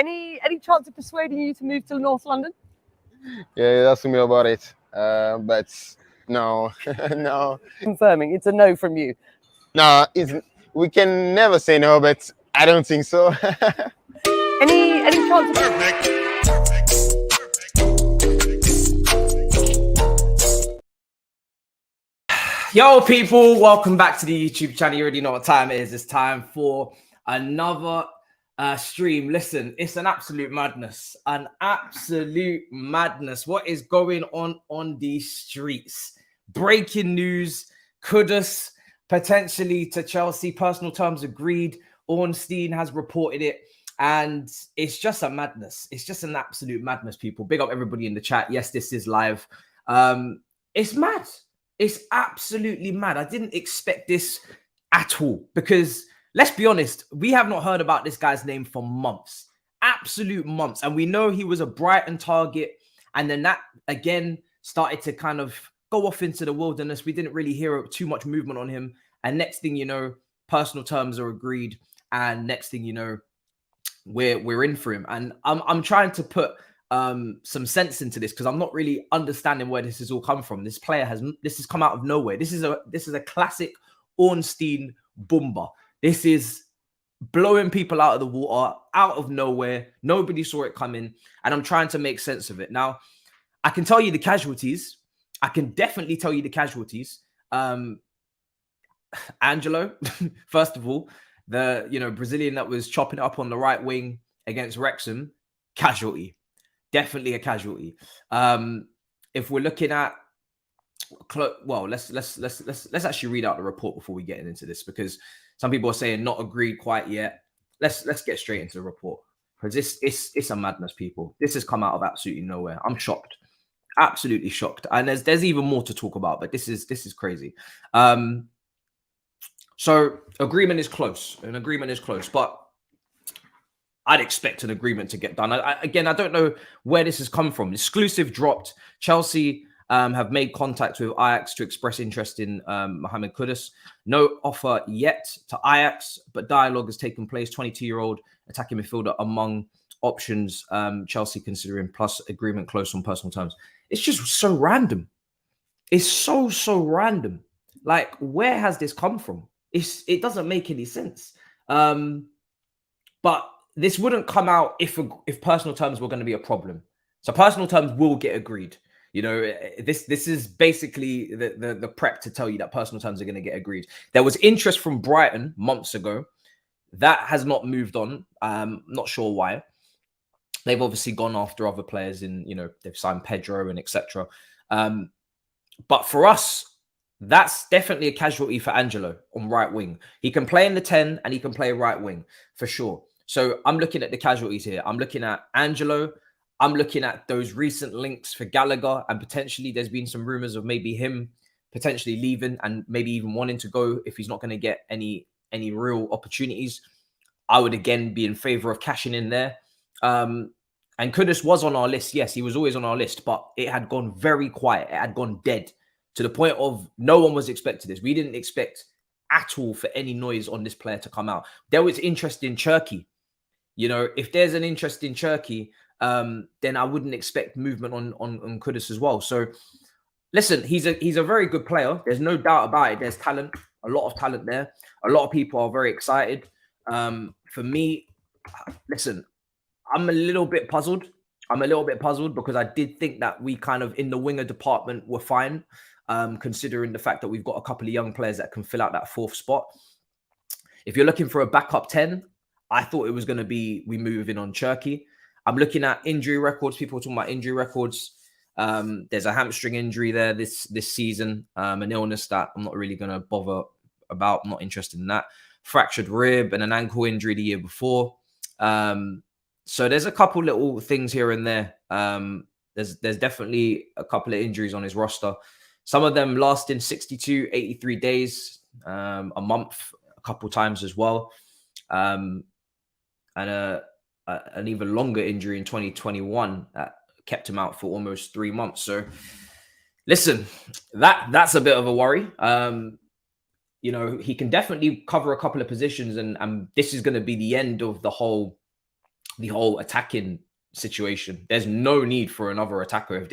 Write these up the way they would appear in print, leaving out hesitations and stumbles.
Any chance of persuading you to move to North London? Yeah, that's me about it. But no, no. Confirming, it's a no from you. No, we can never say no, but I don't think so. Any chance of... Yo, people, welcome back to the YouTube channel. You already know what time it is. It's time for another stream. Listen, it's an absolute madness. An absolute madness. What is going on these streets? Breaking news. Kudus potentially to Chelsea. Personal terms agreed. Ornstein has reported it. And it's just a madness. It's just an absolute madness, people. Big up everybody in the chat. Yes, this is live. It's mad. It's absolutely mad. I didn't expect this at all because, let's be honest, we have not heard about this guy's name for months. Absolute months. And we know he was a Brighton target. And then that, again, started to kind of go off into the wilderness. We didn't really hear too much movement on him. And next thing you know, personal terms are agreed. And next thing you know, we're in for him. And I'm trying to put some sense into this because I'm not really understanding where this has all come from. This has come out of nowhere. This is a classic Ornstein bomber. This is blowing people out of the water, out of nowhere. Nobody saw it coming, and I'm trying to make sense of it. Now, I can tell you the casualties. I can definitely tell you the casualties. Angelo, first of all, the Brazilian that was chopping it up on the right wing against Wrexham, casualty. Definitely a casualty. If we're looking at, well, let's actually read out the report before we get into this because some people are saying not agreed quite yet. Let's get straight into the report because it's a madness, people. This has come out of absolutely nowhere. I'm shocked, absolutely shocked, and there's even more to talk about, but this is crazy. So agreement is close. An agreement is close, but I'd expect an agreement to get done. Again, I don't know where this has come from. Exclusive dropped. Chelsea have made contact with Ajax to express interest in Mohamed Kudus. No offer yet to Ajax, but dialogue has taken place. 22-year-old attacking midfielder among options Chelsea considering, plus agreement close on personal terms. It's just so random. It's so random. Like, where has this come from? It doesn't make any sense. But this wouldn't come out if personal terms were going to be a problem. So personal terms will get agreed. This is basically the prep to tell you that personal terms are going to get agreed. There was interest from Brighton months ago. That has not moved on. Not sure why. They've obviously gone after other players and, they've signed Pedro and etc. But for us, that's definitely a casualty for Angelo on right wing. He can play in the 10 and he can play right wing for sure. So I'm looking at the casualties here. I'm looking at Angelo. I'm looking at those recent links for Gallagher, and potentially there's been some rumors of maybe him potentially leaving and maybe even wanting to go if he's not going to get any real opportunities. I would again be in favor of cashing in there. And Kudus was on our list. Yes, he was always on our list, but it had gone very quiet. It had gone dead to the point of no one was expecting this. We didn't expect at all for any noise on this player to come out. There was interest in Turkey. If there's an interest in Turkey, then I wouldn't expect movement on Kudus as well. So, listen, he's a very good player. There's no doubt about it. There's talent, a lot of talent there. A lot of people are very excited. For me, listen, I'm a little bit puzzled. Because I did think that we kind of in the winger department were fine, considering the fact that we've got a couple of young players that can fill out that fourth spot. If you're looking for a backup 10, I thought it was going to be we move in on Turkey. I'm looking at injury records. People are talking about injury records. There's a hamstring injury there this season, an illness that I'm not really going to bother about. I'm not interested in that. Fractured rib and an ankle injury the year before. So there's a couple little things here and there. There's definitely a couple of injuries on his roster. Some of them lasting 62, 83 days, a month, a couple times as well. And an even longer injury in 2021 that kept him out for almost 3 months. So listen, that's a bit of a worry. He can definitely cover a couple of positions, and this is going to be the end of the whole the whole attacking situation. There's no need for another attacker if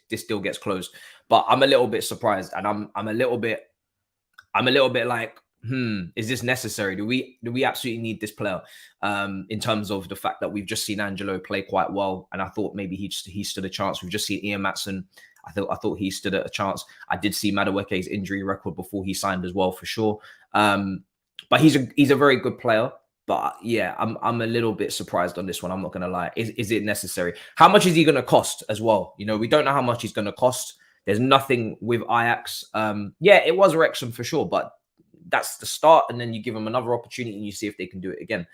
this deal gets closed. But I'm a little bit surprised, and I'm a little bit like, is this necessary? Do we absolutely need this player? In terms of the fact that we've just seen Angelo play quite well, and I thought maybe he stood a chance. We've just seen Ian Matson. I thought he stood a chance. I did see Madueke's injury record before he signed as well, for sure. But he's a very good player. But yeah, I'm a little bit surprised on this one. I'm not gonna lie. Is it necessary? How much is he gonna cost as well? You know, we don't know how much he's gonna cost. There's nothing with Ajax. Yeah, it was Wrexham for sure, but that's the start, and then you give them another opportunity and you see if they can do it again.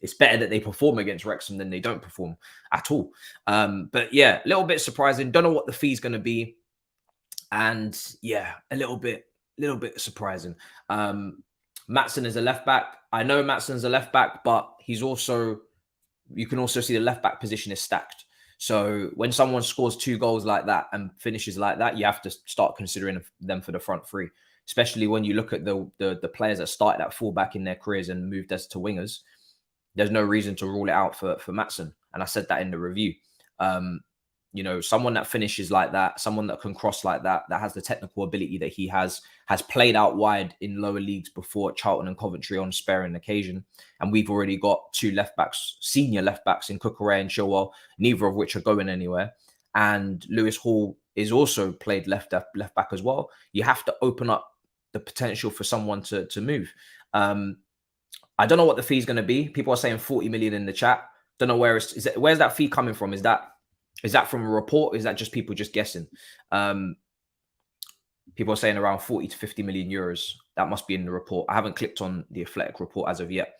It's better that they perform against Wrexham than they don't perform at all. But yeah, a little bit surprising. Don't know what the fee's going to be, and yeah, a little bit surprising. Matson is a left back. I know Matson's a left back, but he's also, you can also see the left back position is stacked. So when someone scores 2 goals like that and finishes like that, you have to start considering them for the front three, especially when you look at the players that started at fullback in their careers and moved us to wingers. There's no reason to rule it out for Matson. And I said that in the review. You know, someone that finishes like that, someone that can cross like that, that has the technical ability that he has played out wide in lower leagues before at Charlton and Coventry on sparing occasion. And we've already got 2 left backs, senior left backs in Cucurella and Chilwell, neither of which are going anywhere. And Lewis Hall is also played left back as well. You have to open up the potential for someone to move. I don't know what the fee is going to be. People are saying 40 million in the chat. Don't know where's that fee coming from? Is that from a report? Is that just people just guessing? People are saying around 40 to 50 million euros. That must be in the report. I haven't clicked on the Athletic report as of yet,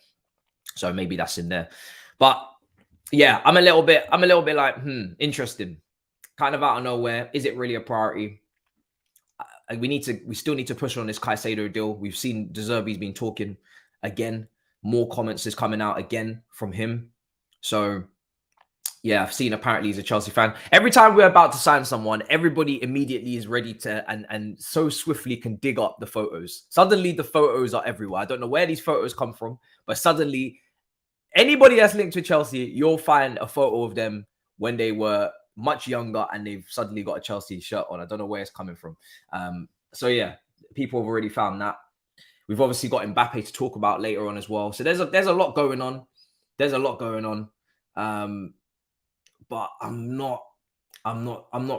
so maybe that's in there. But yeah, I'm a little bit like, interesting. Kind of out of nowhere. Is it really a priority? We still need to push on this Caicedo deal. We've seen Zerbi's been talking again. More comments is coming out again from him. So yeah, I've seen apparently he's a Chelsea fan. Every time we're about to sign someone, everybody immediately is ready to and so swiftly can dig up the photos. Suddenly the photos are everywhere. I don't know where these photos come from, but suddenly anybody that's linked to Chelsea, you'll find a photo of them when they were much younger and they've suddenly got a Chelsea shirt on. I don't know where it's coming from. So yeah, people have already found that. We've obviously got Mbappe to talk about later on as well. So there's a lot going on. There's a lot going on. But I'm not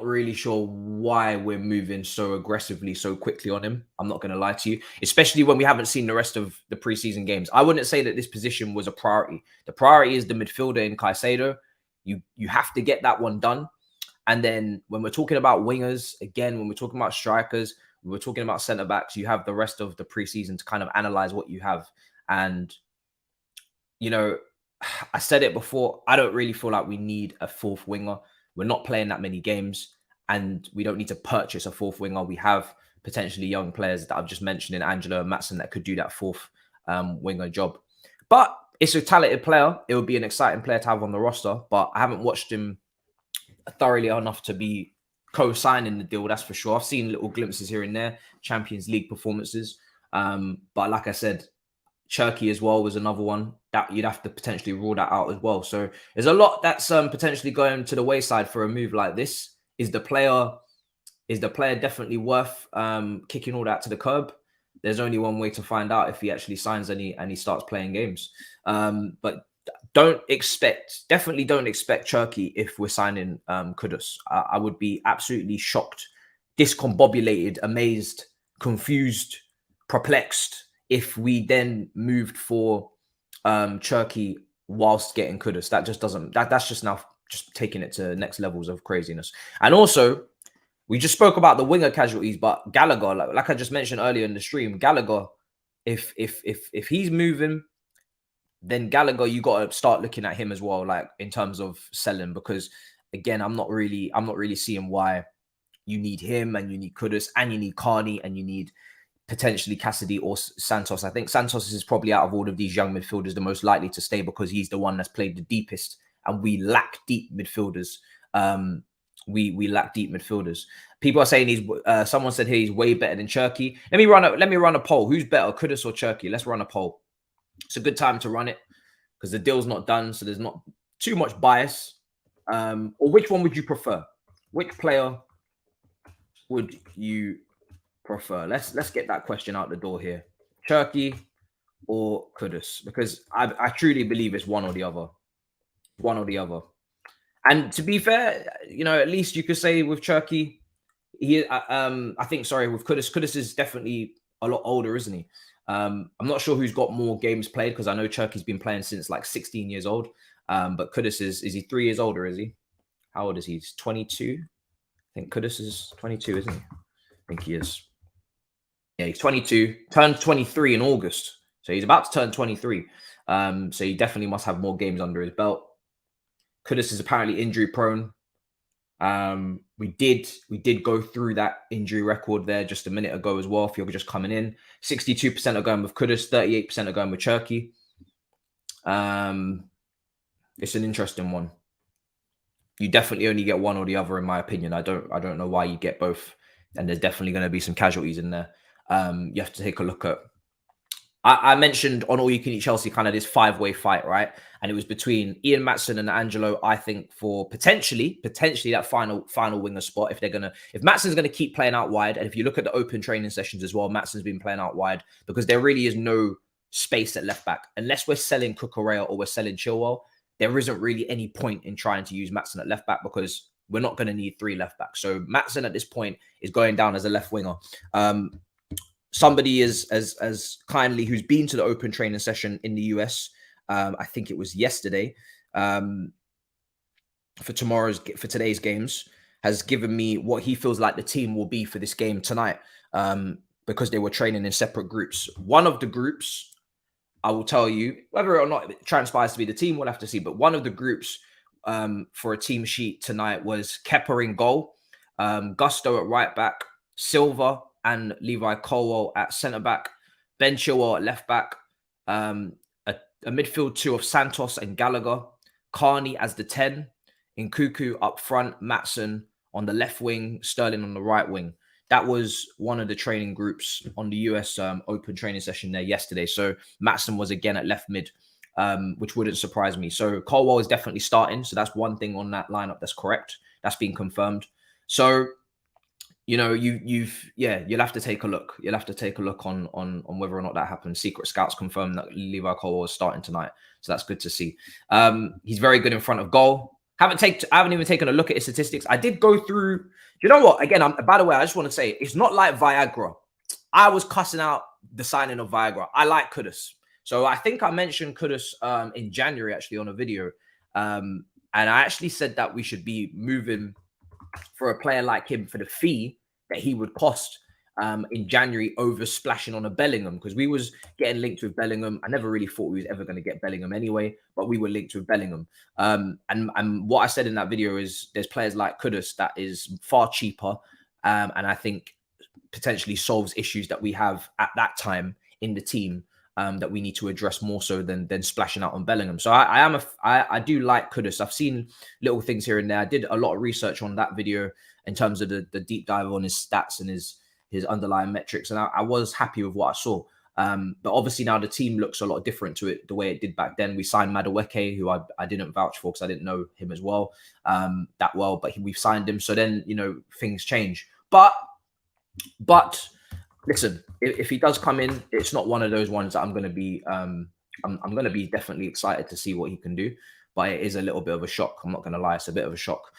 really sure why we're moving so aggressively, so quickly on him. I'm not going to lie to you, especially when we haven't seen the rest of the preseason games. I wouldn't say that this position was a priority. The priority is the midfielder in Caicedo. You have to get that one done. And then when we're talking about wingers, again, when we're talking about strikers, when we're talking about centre backs, you have the rest of the preseason to kind of analyze what you have. And, you know, I said it before, I don't really feel like we need a 4th winger. We're not playing that many games and we don't need to purchase a 4th winger. We have potentially young players that I've just mentioned in Angelo and Matson that could do that 4th winger job. But it's a talented player. It would be an exciting player to have on the roster, but I haven't watched him thoroughly enough to be co-signing the deal, that's for sure. I've seen little glimpses here and there, Champions League performances. But like I said, Turkey as well was another one that you'd have to potentially rule that out as well. So there's a lot that's potentially going to the wayside for a move like this. Is the player definitely worth kicking all that to the curb? There's only one way to find out if he actually signs and he starts playing games. But definitely don't expect Turkey if we're signing Kudus. I would be absolutely shocked, discombobulated, amazed, confused, perplexed if we then moved for Turkey whilst getting Kudus. That just doesn't, that's just now just taking it to next levels of craziness. And also, we just spoke about the winger casualties, but Gallagher, like I just mentioned earlier in the stream, Gallagher, if he's moving, then Gallagher, you got to start looking at him as well, like in terms of selling, because again, I'm not really seeing why you need him and you need Kudus and you need Carney and you need potentially Cassidy or Santos. I think Santos is probably out of all of these young midfielders the most likely to stay because he's the one that's played the deepest, and we lack deep midfielders. We lack deep midfielders. People are saying he's. Someone said here he's way better than Cherky. Let me run a poll. Who's better, Kudus or Cherky? Let's run a poll. It's a good time to run it because the deal's not done, so there's not too much bias. Or which one would you prefer? Which player would you prefer? Let's get that question out the door here. Turkey or Kudus? Because I truly believe it's one or the other. One or the other. And to be fair, you know, at least you could say with Turkey, I think, sorry, with Kudus is definitely a lot older, isn't he? I'm not sure who's got more games played, because I know Turkey's been playing since like 16 years old. But Kudus is he 3 years older, is he? How old is he? He's 22. I think Kudus is 22, isn't he? I think he is. Yeah, he's 22. Turned 23 in August. So he's about to turn 23. So he definitely must have more games under his belt. Kudus is apparently injury prone. We did go through that injury record there just a minute ago as well. If you're just coming in, 62% are going with Kudus, 38% are going with Turkey. It's an interesting one. You definitely only get one or the other, in my opinion. I don't know why you get both, and there's definitely going to be some casualties in there. You have to take a look at. I mentioned on All You Can Eat Chelsea kind of this 5-way fight, right? And it was between Ian Maatsen and Angelo, I think, for potentially that final winger spot. If Maatsen's gonna keep playing out wide, and if you look at the open training sessions as well, Maatsen's been playing out wide because there really is no space at left back. Unless we're selling Cucurella or we're selling Chilwell, there isn't really any point in trying to use Maatsen at left back because we're not going to need 3 left backs. So Maatsen at this point is going down as a left winger. Somebody as kindly who's been to the open training session in the US, I think it was yesterday, for today's games, has given me what he feels like the team will be for this game tonight, because they were training in separate groups. One of the groups, I will tell you, whether or not it transpires to be the team, we'll have to see. But one of the groups for a team sheet tonight was Kepa in goal, Gusto at right back, Silva and Levi Colwell at centre back, Ben Chilwell at left back, a midfield 2 of Santos and Gallagher, Carney as the 10, Nkuku up front, Maatsen on the left wing, Sterling on the right wing. That was one of the training groups on the US open training session there yesterday. So Maatsen was again at left mid, which wouldn't surprise me. So Colwell is definitely starting. So that's one thing on that lineup that's correct. That's been confirmed. So, you know, you'll have to take a look. You'll have to take a look on whether or not that happens. Secret Scouts confirmed that Levi Colwell is starting tonight. So that's good to see. He's very good in front of goal. I haven't even taken a look at his statistics. I did go through. You know what? Again, by the way, I just want to say it's not like Viagra. I was cussing out the signing of Viagra. I like Kudus. So I think I mentioned Kudus in January actually on a video. And I actually said that we should be moving for a player like him for the fee that he would cost in January over splashing on a Bellingham, because we was getting linked with Bellingham. I never really thought we was ever going to get Bellingham anyway, but we were linked with Bellingham. And what I said in that video is there's players like Kudus that is far cheaper, and I think potentially solves issues that we have at that time in the team that we need to address more so than splashing out on Bellingham. So I do like Kudus. I've seen little things here and there. I did a lot of research on that video in terms of the deep dive on his stats and his underlying metrics, and I was happy with what I saw. But obviously now the team looks a lot different to it the way it did back then. We signed Madueke, who I didn't vouch for because I didn't know him as well that well, but we've signed him. So then, you know, things change. But listen, if he does come in, it's not one of those ones that I'm going to be. I'm going to be definitely excited to see what he can do. But it is a little bit of a shock. I'm not going to lie, it's a bit of a shock.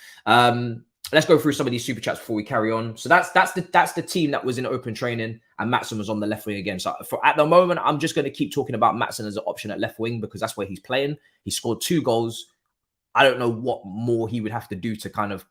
Let's go through some of these super chats before we carry on. So that's the team that was in open training, and Maatsen was on the left wing again. So at the moment, I'm just going to keep talking about Maatsen as an option at left wing because that's where he's playing. He scored 2 goals. I don't know what more he would have to do to kind of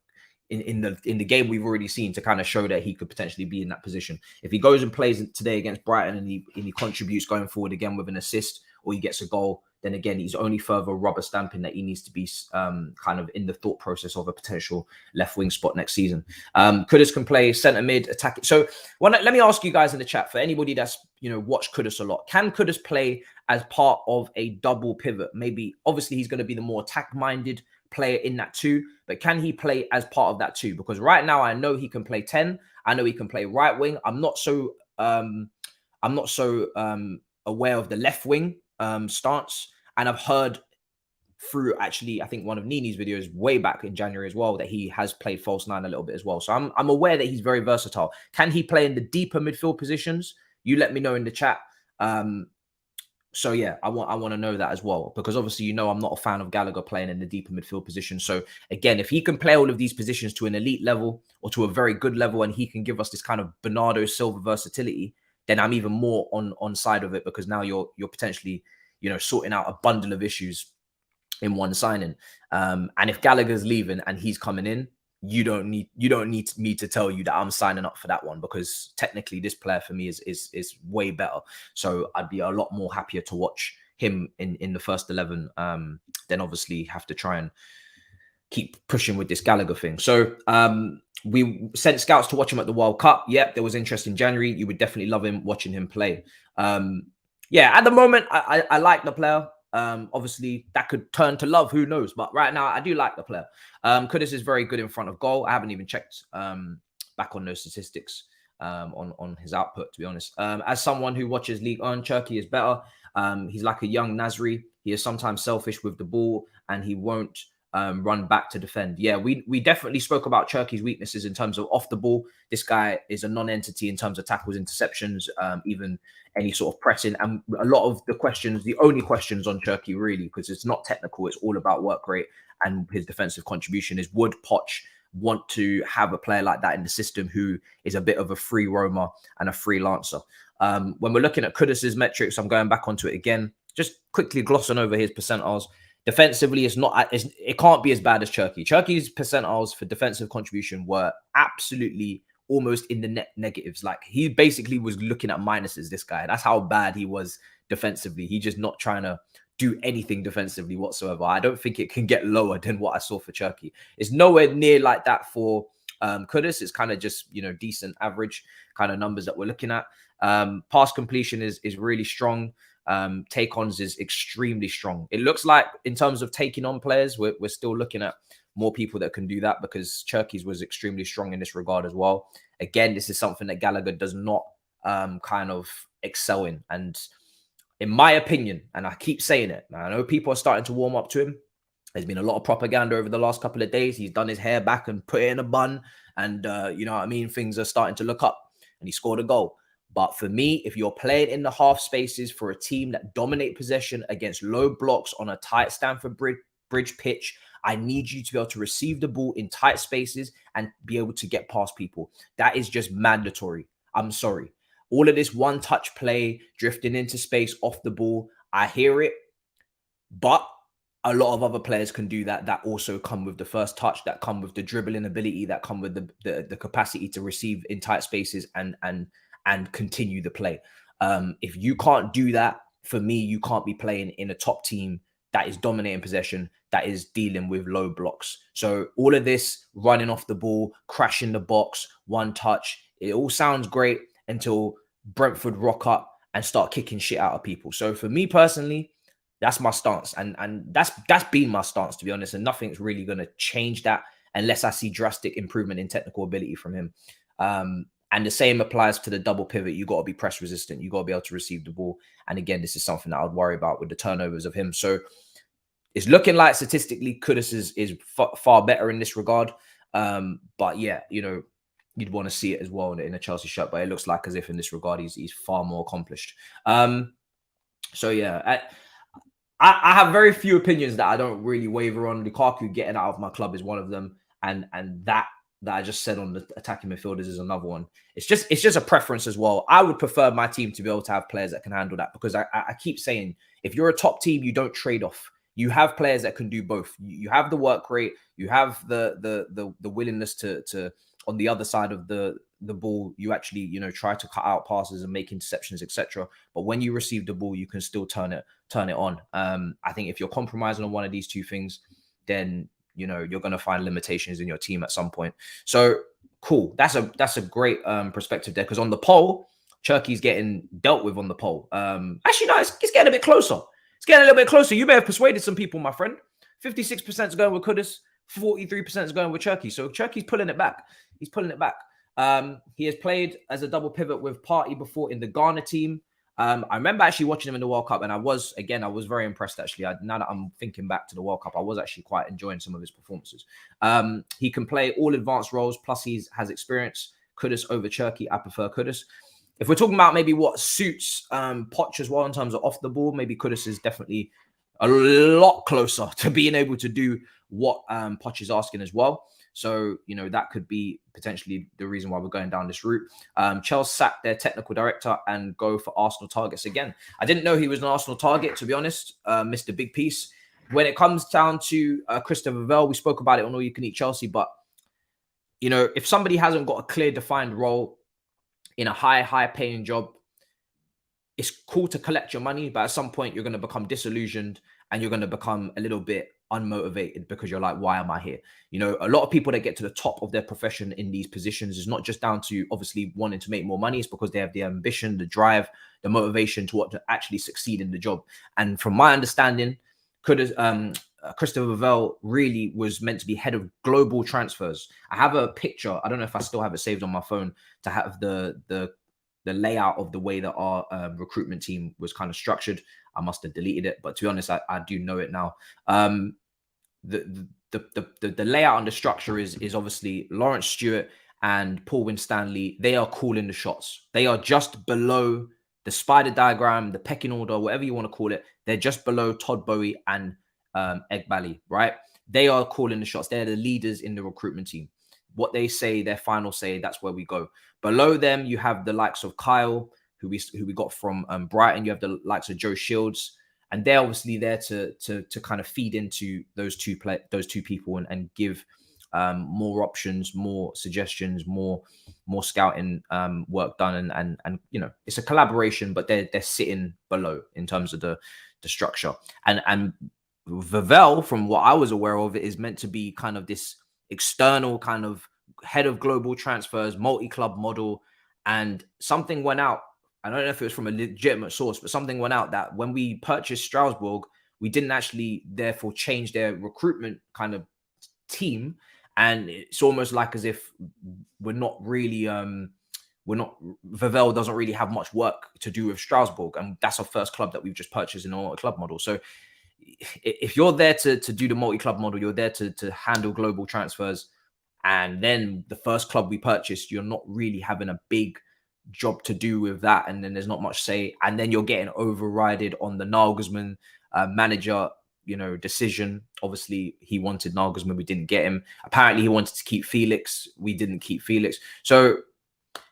in the game we've already seen to kind of show that he could potentially be in that position. If he goes and plays today against Brighton and he contributes going forward again with an assist or he gets a goal, then again, he's only further rubber stamping that he needs to be kind of in the thought process of a potential left wing spot next season. Kudus can play centre mid, attacking. So let me ask you guys in the chat, for anybody that's, you know, watched Kudus a lot, can Kudus play as part of a double pivot? Maybe, obviously, he's going to be the more attack-minded player in that too, but can he play as part of that too? Because right now, I know he can play 10. I know he can play right wing. I'm not so aware of the left wing stance. And I've heard through actually, I think one of Nini's videos way back in January as well, that he has played false nine a little bit as well. So I'm aware that he's very versatile. Can he play in the deeper midfield positions? You let me know in the chat. So yeah, I want to know that as well, because obviously, you know, I'm not a fan of Gallagher playing in the deeper midfield position. So again, if he can play all of these positions to an elite level or to a very good level, and he can give us this kind of Bernardo Silva versatility, then I'm even more on side of it, because now you're potentially, you know, sorting out a bundle of issues in one signing. And if Gallagher's leaving and he's coming in, you don't need me to tell you that I'm signing up for that one, because technically this player for me is way better. So I'd be a lot more happier to watch him in the first 11 than obviously have to try and keep pushing with this Gallagher thing. So we sent scouts to watch him at the World Cup. Yep, there was interest in January. You would definitely love him watching him play. Yeah, at the moment, I like the player. Obviously, that could turn to love. Who knows? But right now, I do like the player. Kudus is very good in front of goal. I haven't even checked back on those statistics on his output, to be honest. As someone who watches League On, Cherki is better. He's like a young Nasri. He is sometimes selfish with the ball, and he won't run back to defend. Yeah, we definitely spoke about Cherki's weaknesses in terms of off the ball. This guy is a non-entity in terms of tackles, interceptions, even any sort of pressing. And a lot of the questions, the only questions on Cherki really, because it's not technical, it's all about work rate and his defensive contribution, is would Poch want to have a player like that in the system who is a bit of a free roamer and a freelancer? When we're looking at Kudus's metrics, I'm going back onto it again, just quickly glossing over his percentiles. Defensively, it can't be as bad as Cherki. Cherki's percentiles for defensive contribution were absolutely almost in the net negatives. Like, he basically was looking at minuses, this guy. That's how bad he was defensively. He's just not trying to do anything defensively whatsoever. I don't think it can get lower than what I saw for Cherki. It's nowhere near like that for Kudus. It's kind of just, you know, decent average kind of numbers that we're looking at. Pass completion is really strong. Take-ons is extremely strong. It looks like in terms of taking on players, we're still looking at more people that can do that, because Cherki's was extremely strong in this regard as well. Again, this is something that Gallagher does not kind of excel in. And in my opinion, and I keep saying it, I know people are starting to warm up to him. There's been a lot of propaganda over the last couple of days. He's done his hair back and put it in a bun. And, you know what I mean? Things are starting to look up, and he scored a goal. But for me, if you're playing in the half spaces for a team that dominate possession against low blocks on a tight Stamford Bridge pitch, I need you to be able to receive the ball in tight spaces and be able to get past people. That is just mandatory. I'm sorry. All of this one-touch play, drifting into space off the ball, I hear it. But a lot of other players can do that. That also come with the first touch, that come with the dribbling ability, that come with the capacity to receive in tight spaces and continue the play. If you can't do that, for me, you can't be playing in a top team that is dominating possession, that is dealing with low blocks. So all of this running off the ball, crashing the box, one touch, it all sounds great until Brentford rock up and start kicking shit out of people. So for me personally, that's my stance. And that's been my stance, to be honest. And nothing's really going to change that unless I see drastic improvement in technical ability from him. And the same applies to the double pivot. You got to be press resistant. You got to be able to receive the ball. And again, this is something that I would worry about with the turnovers of him. So it's looking like statistically Kudus is far better in this regard. But yeah, you know, you'd want to see it as well in a Chelsea shirt. But it looks like as if in this regard, he's far more accomplished. So yeah, I have very few opinions that I don't really waver on. Lukaku getting out of my club is one of them. And that I just said on the attacking midfielders is another one. It's just a preference as well. I would prefer my team to be able to have players that can handle that, because I keep saying, if you're a top team, you don't trade off. You have players that can do both. You have the work rate, you have the willingness to on the other side of the ball, you actually, you know, try to cut out passes and make interceptions, etc. But when you receive the ball, you can still turn it on. I think if you're compromising on one of these two things, then you know you're going to find limitations in your team at some point. So cool. That's a great perspective there, because on the poll, Cherki's getting dealt with on the poll. Actually, no, it's getting a bit closer. It's getting a little bit closer. You may have persuaded some people, my friend. 56% is going with Kudus, 43% is going with Cherki. So Cherki's pulling it back. He's pulling it back. He has played as a double pivot with Partey before in the Ghana team. I remember actually watching him in the World Cup, and I was very impressed actually. Now that I'm thinking back to the World Cup, I was actually quite enjoying some of his performances. He can play all advanced roles, plus he has experience. Kudus over Cherki, I prefer Kudus. If we're talking about maybe what suits Poch as well in terms of off the ball, maybe Kudus is definitely a lot closer to being able to do what Poch is asking as well. So, you know, that could be potentially the reason why we're going down this route. Chelsea sacked their technical director and go for Arsenal targets again. I didn't know he was an Arsenal target, to be honest, Mr. Big Piece. When it comes down to Christopher Vell, we spoke about it on All You Can Eat Chelsea, but, you know, if somebody hasn't got a clear defined role in a high paying job, it's cool to collect your money, but at some point you're going to become disillusioned and you're going to become a little bit unmotivated because you're like, why am I here? You know, a lot of people that get to the top of their profession in these positions is not just down to obviously wanting to make more money. It's because they have the ambition, the drive, the motivation to want to actually succeed in the job. And from my understanding, Christopher Vell really was meant to be head of global transfers. I have a picture. I don't know if I still have it saved on my phone to have the layout of the way that our recruitment team was kind of structured. I must have deleted it, but to be honest, I do know it now. The layout and the structure is obviously Lawrence Stewart and Paul Winstanley. They are calling the shots. They are just below the spider diagram, the pecking order, whatever you want to call it. They're just below Todd Bowie and Egbali, right? They are calling the shots. They're the leaders in the recruitment team. What they say, their final say, that's where we go. Below them, you have the likes of Kyle, who we got from Brighton. You have the likes of Joe Shields, and they're obviously there to kind of feed into those two people and give more options, more suggestions, more scouting work done, and you know, it's a collaboration, but they're sitting below in terms of the structure. And Vavell, from what I was aware of, it is meant to be kind of this external kind of head of global transfers, multi-club model, and something went out. I don't know if it was from a legitimate source, but something went out that when we purchased Strasbourg, we didn't actually therefore change their recruitment kind of team. And it's almost like as if we're not really, Vavell doesn't really have much work to do with Strasbourg. And that's our first club that we've just purchased in our club model. So if you're there to do the multi-club model, you're there to handle global transfers. And then the first club we purchased, you're not really having a big job to do with that, and then there's not much say, and then you're getting overrided on the Nagelsmann manager, you know, decision. Obviously, he wanted Nagelsmann, we didn't get him. Apparently, he wanted to keep Felix, we didn't keep Felix. So,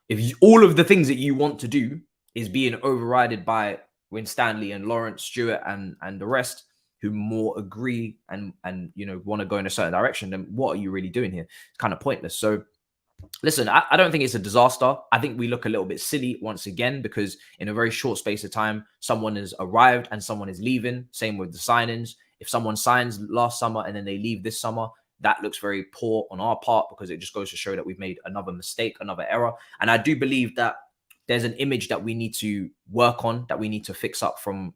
if all of the things that you want to do is being overrided by Winstanley and Lawrence Stewart and the rest, who more agree and you know want to go in a certain direction, then what are you really doing here? It's kind of pointless. So. Listen, I don't think it's a disaster. I think we look a little bit silly once again because in a very short space of time, someone has arrived and someone is leaving. Same with the signings. If someone signs last summer and then they leave this summer, that looks very poor on our part because it just goes to show that we've made another mistake, another error. And I do believe that there's an image that we need to work on, that we need to fix up from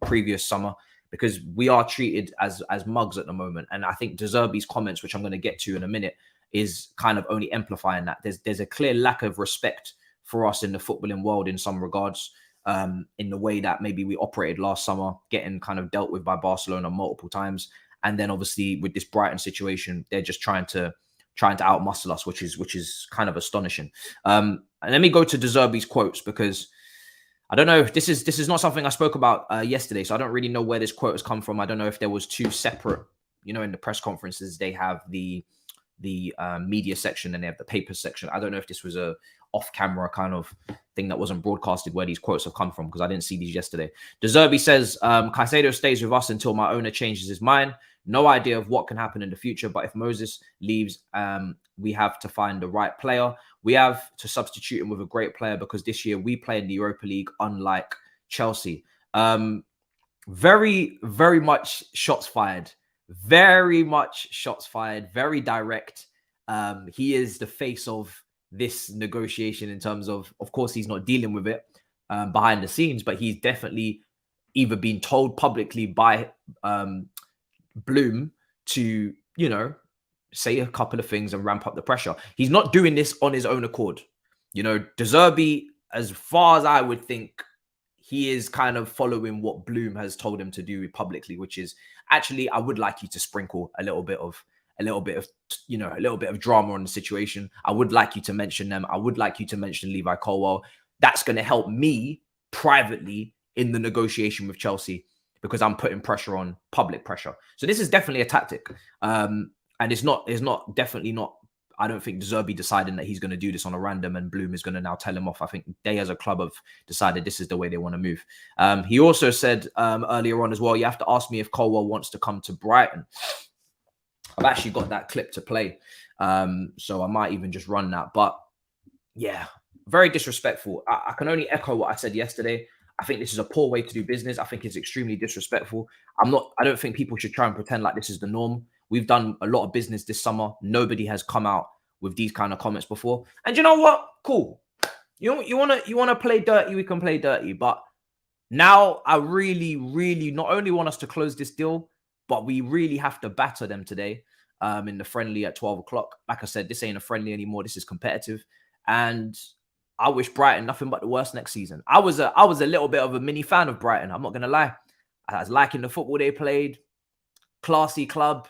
previous summer, because we are treated as mugs at the moment. And I think Zerbi's comments, which I'm going to get to in a minute, is kind of only amplifying that. There's a clear lack of respect for us in the footballing world in some regards, in the way that maybe we operated last summer, getting kind of dealt with by Barcelona multiple times. And then obviously with this Brighton situation, they're just trying to outmuscle us, which is kind of astonishing. And let me go to Zerbi's quotes, because I don't know if this is not something I spoke about yesterday, so I don't really know where this quote has come from. I don't know if there was two separate, you know, in the press conferences, they have the media section and they have the paper section. I don't know if this was a off-camera kind of thing that wasn't broadcasted where these quotes have come from, because I didn't see these yesterday. Zerbi says, Caicedo stays with us until my owner changes his mind. No idea of what can happen in the future, but if Moses leaves, we have to find the right player. We have to substitute him with a great player because this year we play in the Europa League, unlike Chelsea. Very, very much shots fired. Very much shots fired. Very direct. He is the face of this negotiation in terms of course, he's not dealing with it behind the scenes, but he's definitely either been told publicly by Bloom to, you know, say a couple of things and ramp up the pressure. He's not doing this on his own accord. You know, Zerbi, as far as I would think, he is kind of following what Bloom has told him to do publicly, which is actually, I would like you to sprinkle a little bit of drama on the situation. I would like you to mention them. I would like you to mention Levi Colwill. That's going to help me privately in the negotiation with Chelsea, because I'm putting pressure on, public pressure. So this is definitely a tactic. And it's definitely not, I don't think Zerbi deciding that he's going to do this on a random and Bloom is going to now tell him off. I think they as a club have decided this is the way they want to move. He also said earlier on as well, you have to ask me if Colwill wants to come to Brighton. I've actually got that clip to play. So I might even just run that. But yeah, very disrespectful. I can only echo what I said yesterday. I think this is a poor way to do business. I think it's extremely disrespectful. I don't think people should try and pretend like this is the norm. We've done a lot of business this summer. Nobody has come out with these kind of comments before. And you know what? Cool. You wanna play dirty, we can play dirty. But now I really, really not only want us to close this deal, but we really have to batter them today in the friendly at 12 o'clock. Like I said, this ain't a friendly anymore. This is competitive. And I wish Brighton nothing but the worst next season. I was a little bit of a mini fan of Brighton. I'm not going to lie. I was liking the football they played. Classy club.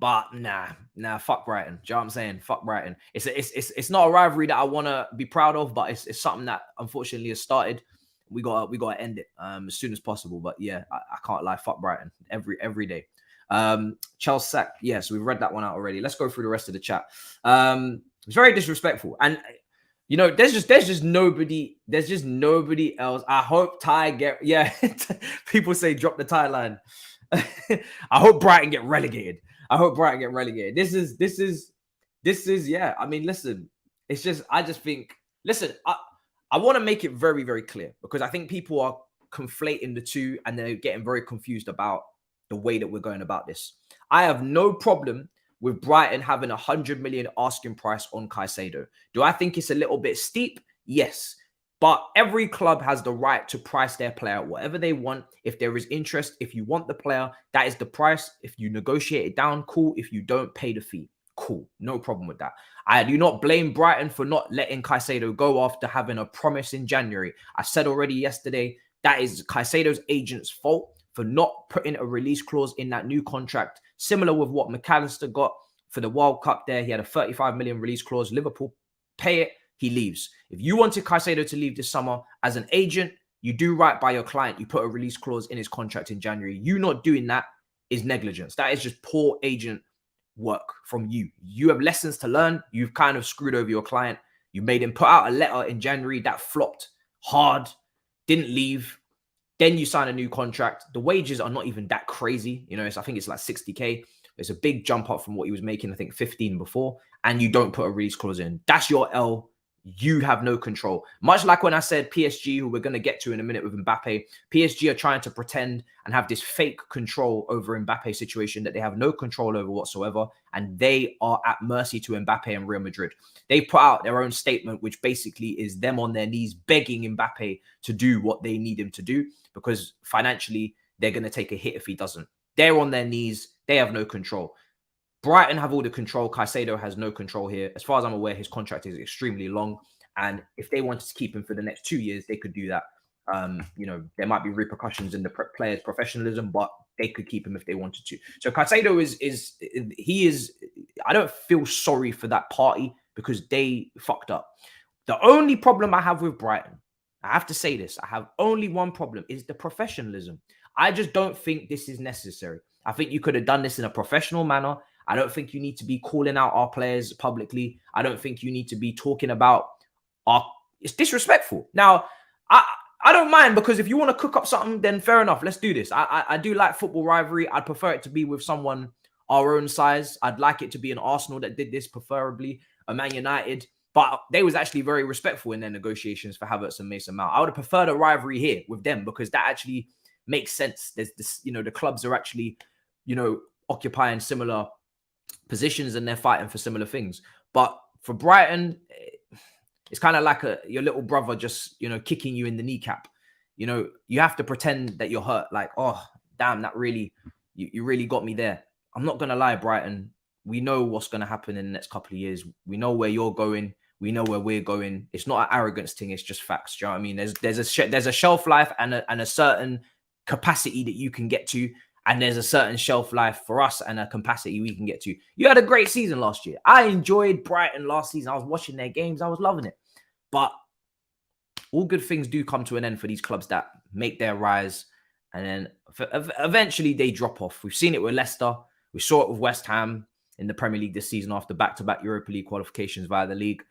But nah, fuck Brighton. Do you know what I'm saying? Fuck Brighton. It's not a rivalry that I want to be proud of, but it's something that unfortunately has started. We gotta end it as soon as possible. But yeah, I can't lie. Fuck Brighton every day. Charles Sack. Yes, we've read that one out already. Let's go through the rest of the chat. It's very disrespectful, and you know, there's just nobody else. I hope people say drop the tie line. I hope Brighton get relegated. This is yeah. I mean, listen, it's just I just think I want to make it very, very clear, because I think people are conflating the two and they're getting very confused about the way that we're going about this. I have no problem with Brighton having 100 million asking price on Caicedo. Do I think it's a little bit steep? Yes. But every club has the right to price their player at whatever they want. If there is interest, if you want the player, that is the price. If you negotiate it down, cool. If you don't, pay the fee. Cool. No problem with that. I do not blame Brighton for not letting Caicedo go after having a promise in January. I said already yesterday, that is Caicedo's agent's fault for not putting a release clause in that new contract, similar with what McAllister got for the World Cup there. He had a 35 million release clause. Liverpool pay it, he leaves. If you wanted Caicedo to leave this summer, as an agent, you do right by your client. You put a release clause in his contract in January. You not doing that is negligence. That is just poor agent work from you. You have lessons to learn. You've kind of screwed over your client. You made him put out a letter in January that flopped hard, didn't leave. Then you sign a new contract. The wages are not even that crazy. You know, I think it's like 60K. It's a big jump up from what he was making, I think 15 before. And you don't put a release clause in. That's your L. You have no control. Much like when I said PSG, who we're going to get to in a minute with Mbappe, PSG are trying to pretend and have this fake control over Mbappe situation that they have no control over whatsoever. And they are at mercy to Mbappe and Real Madrid. They put out their own statement, which basically is them on their knees begging Mbappe to do what they need him to do, because financially they're going to take a hit if he doesn't. They're on their knees. They have no control. Brighton have all the control. Caicedo has no control here. As far as I'm aware, his contract is extremely long. And if they wanted to keep him for the next 2 years, they could do that. You know, there might be repercussions in the player's professionalism, but they could keep him if they wanted to. So Caicedo is, I don't feel sorry for that party because they fucked up. The only problem I have with Brighton, I have to say this, I have only one problem, is the professionalism. I just don't think this is necessary. I think you could have done this in a professional manner. I don't think you need to be calling out our players publicly. I don't think you need to be talking about it's disrespectful. Now, I don't mind, because if you want to cook up something, then fair enough. Let's do this. I do like football rivalry. I'd prefer it to be with someone our own size. I'd like it to be an Arsenal that did this, preferably a Man United. But they was actually very respectful in their negotiations for Havertz and Mason Mount. I would have preferred a rivalry here with them, because that actually makes sense. There's this, you know, the clubs are actually, you know, occupying similar positions and they're fighting for similar things. But for Brighton, it's kind of like your little brother just, you know, kicking you in the kneecap. You know, you have to pretend that you're hurt. Like, oh, damn, that really, you really got me there. I'm not going to lie, Brighton. We know what's going to happen in the next couple of years. We know where you're going. We know where we're going. It's not an arrogance thing. It's just facts. Do you know what I mean? There's a shelf life and a certain capacity that you can get to, and there's a certain shelf life for us and a capacity we can get to. You had a great season last year. I enjoyed Brighton last season. I was watching their games. I was loving it. But all good things do come to an end for these clubs that make their rise, and then eventually they drop off. We've seen it with Leicester. We saw it with West Ham in the Premier League this season after back-to-back Europa League qualifications via the league.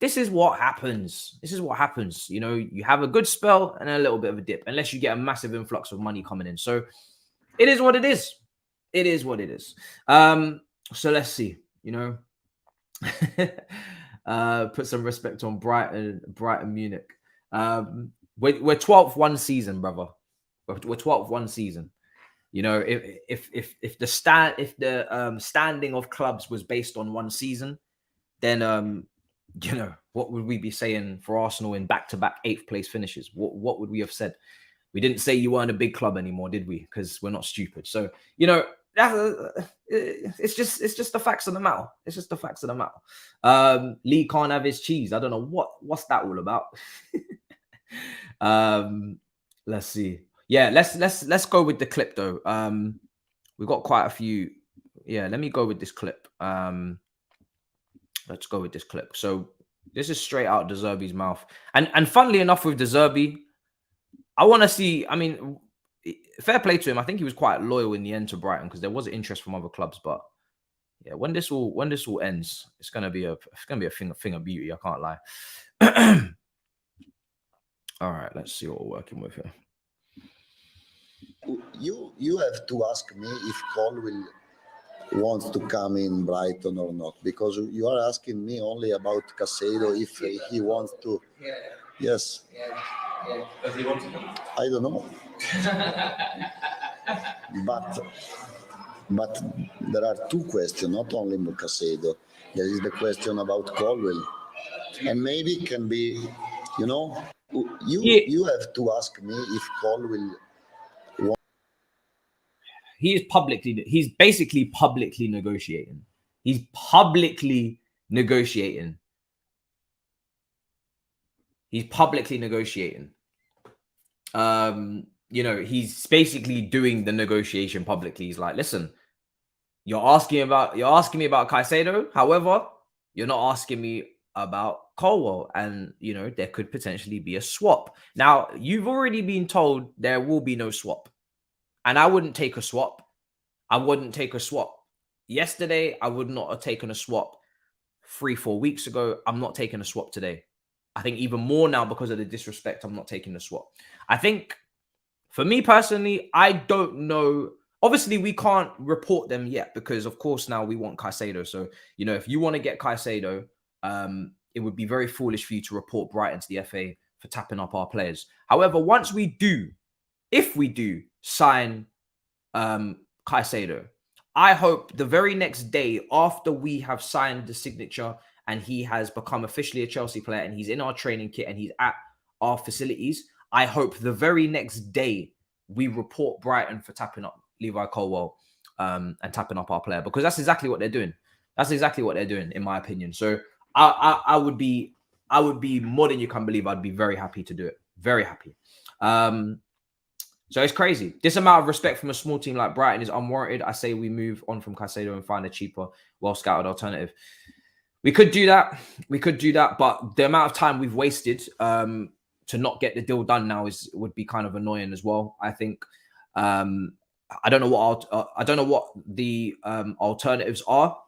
This is what happens. This is what happens. You know, you have a good spell and a little bit of a dip, unless you get a massive influx of money coming in. So it is what it is. It is what it is. So let's see, you know. Put some respect on Brighton Munich. We're 12th one season, brother. We're 12th one season. You know, if the standing of clubs was based on one season, then you know, what would we be saying for Arsenal in back-to-back 8th place finishes? What would we have said? We didn't say you weren't a big club anymore, did we? Because we're not stupid. So, you know, it's just the facts of the matter. It's just the facts of the matter. Lee can't have his cheese. I don't know what's that all about. Let's see. Yeah, let's go with the clip though. We've got quite a few. Yeah, let me go with this clip. Let's go with this clip. So this is straight out De Zerbi's mouth. And funnily enough, with De Zerbi, I want to see. I mean, fair play to him. I think he was quite loyal in the end to Brighton because there was interest from other clubs. But yeah, when this all ends, it's gonna be a thing of beauty. I can't lie. All right, let's see what we're working with here. You have to ask me if Colwill wants to come in Brighton or not, because you are asking me only about Caicedo if he wants to. Yeah. Yes. Yeah. Does he want to come? I don't know. But there are two questions, not only Caicedo. There is the question about Colwill, and maybe it can be, you know, you have to ask me if Colwill. He's basically publicly negotiating. He's publicly negotiating. He's publicly negotiating. You know, he's basically doing the negotiation publicly. He's like, listen, you're asking me about Caicedo. However, you're not asking me about Colwill, and you know, there could potentially be a swap. Now, you've already been told there will be no swap. And I wouldn't take a swap. I wouldn't take a swap. Yesterday, I would not have taken a swap 3-4 weeks ago. I'm not taking a swap today. I think even more now because of the disrespect, I'm not taking a swap. I think, for me personally, I don't know. Obviously, we can't report them yet because, of course, now we want Caicedo. So, you know, if you want to get Caicedo, it would be very foolish for you to report Brighton to the FA for tapping up our players. However, once we do, if we do sign Caicedo, I hope the very next day after we have signed the signature and he has become officially a Chelsea player and he's in our training kit and he's at our facilities, I hope the very next day we report Brighton for tapping up Levi Colwill and tapping up our player, because that's exactly what they're doing. That's exactly what they're doing, in my opinion. So I would be more than you can believe. I'd be very happy to do it. Very happy. So it's crazy. This amount of respect from a small team like Brighton is unwarranted. I say we move on from Caicedo and find a cheaper, well-scouted alternative. We could do that. We could do that. But the amount of time we've wasted to not get the deal done now would be kind of annoying as well, I think. I don't know what the alternatives are.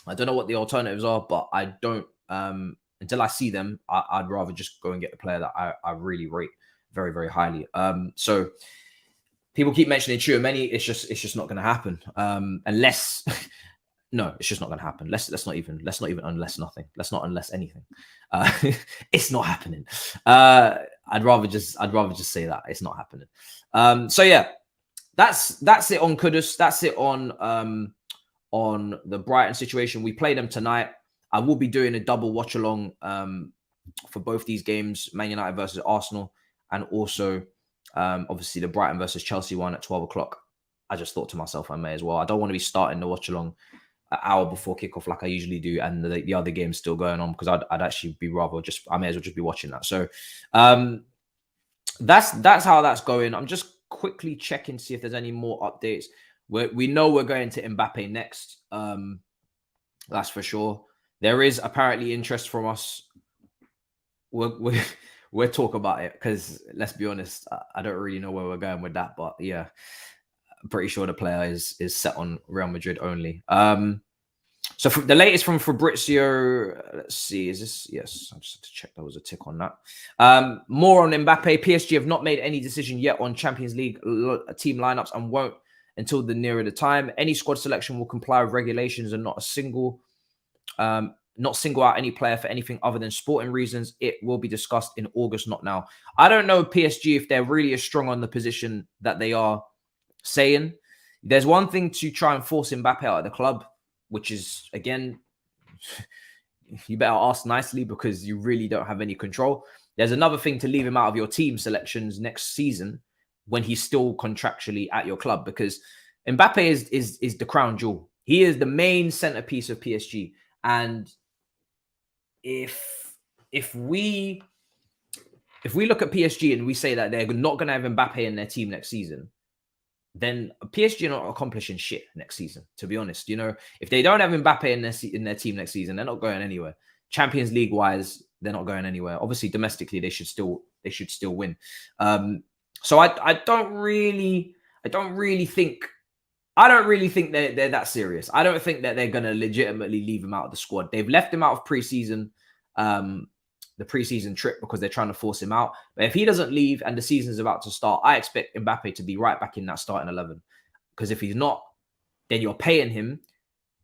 I don't know what the alternatives are, but I don't. Until I see them, I'd rather just go and get the player that I really rate very, very highly. So people keep mentioning Tchouaméni. It's just not going to happen. Unless no, it's just not going to happen. Let's not even unless nothing. Let's not unless anything. It's not happening. I'd rather just say that it's not happening. So yeah, that's it on Kudus. That's it on the Brighton situation. We play them tonight. I will be doing a double watch along for both these games, Man United versus Arsenal, and also obviously the Brighton versus Chelsea one at 12 o'clock. I just thought to myself, I may as well. I don't want to be starting the watch along an hour before kickoff like I usually do, and the other game's still going on, because I'd actually be rather just, I may as well just be watching that. So that's how that's going. I'm just quickly checking to see if there's any more updates. We know we're going to Mbappe next. That's for sure. There is apparently interest from us. We'll talk about it, because let's be honest, I don't really know where we're going with that, but yeah, I'm pretty sure the player is set on Real Madrid only. So for the latest from Fabrizio, let's see, is this? Yes, I just had to check. There was a tick on that. More on Mbappe. PSG have not made any decision yet on Champions League team lineups and won't until the nearer the time. Any squad selection will comply with regulations and not single out any player for anything other than sporting reasons. It will be discussed in August, not now. I don't know PSG if they're really as strong on the position that they are saying. There's one thing to try and force Mbappe out of the club, which is, again, you better ask nicely, because you really don't have any control. There's another thing to leave him out of your team selections next season when he's still contractually at your club, because Mbappe is the crown jewel. He is the main centerpiece of PSG. And if we look at PSG and we say that they're not going to have Mbappe in their team next season, then PSG are not accomplishing shit next season, to be honest. You know, if they don't have Mbappe in their team next season, they're not going anywhere. Champions League wise, they're not going anywhere. Obviously, domestically, they should still win. So I don't really think they're that serious. I don't think that they're going to legitimately leave him out of the squad. They've left him out of preseason, the preseason trip, because they're trying to force him out. But if he doesn't leave and the season's about to start, I expect Mbappe to be right back in that starting 11. Because if he's not, then you're paying him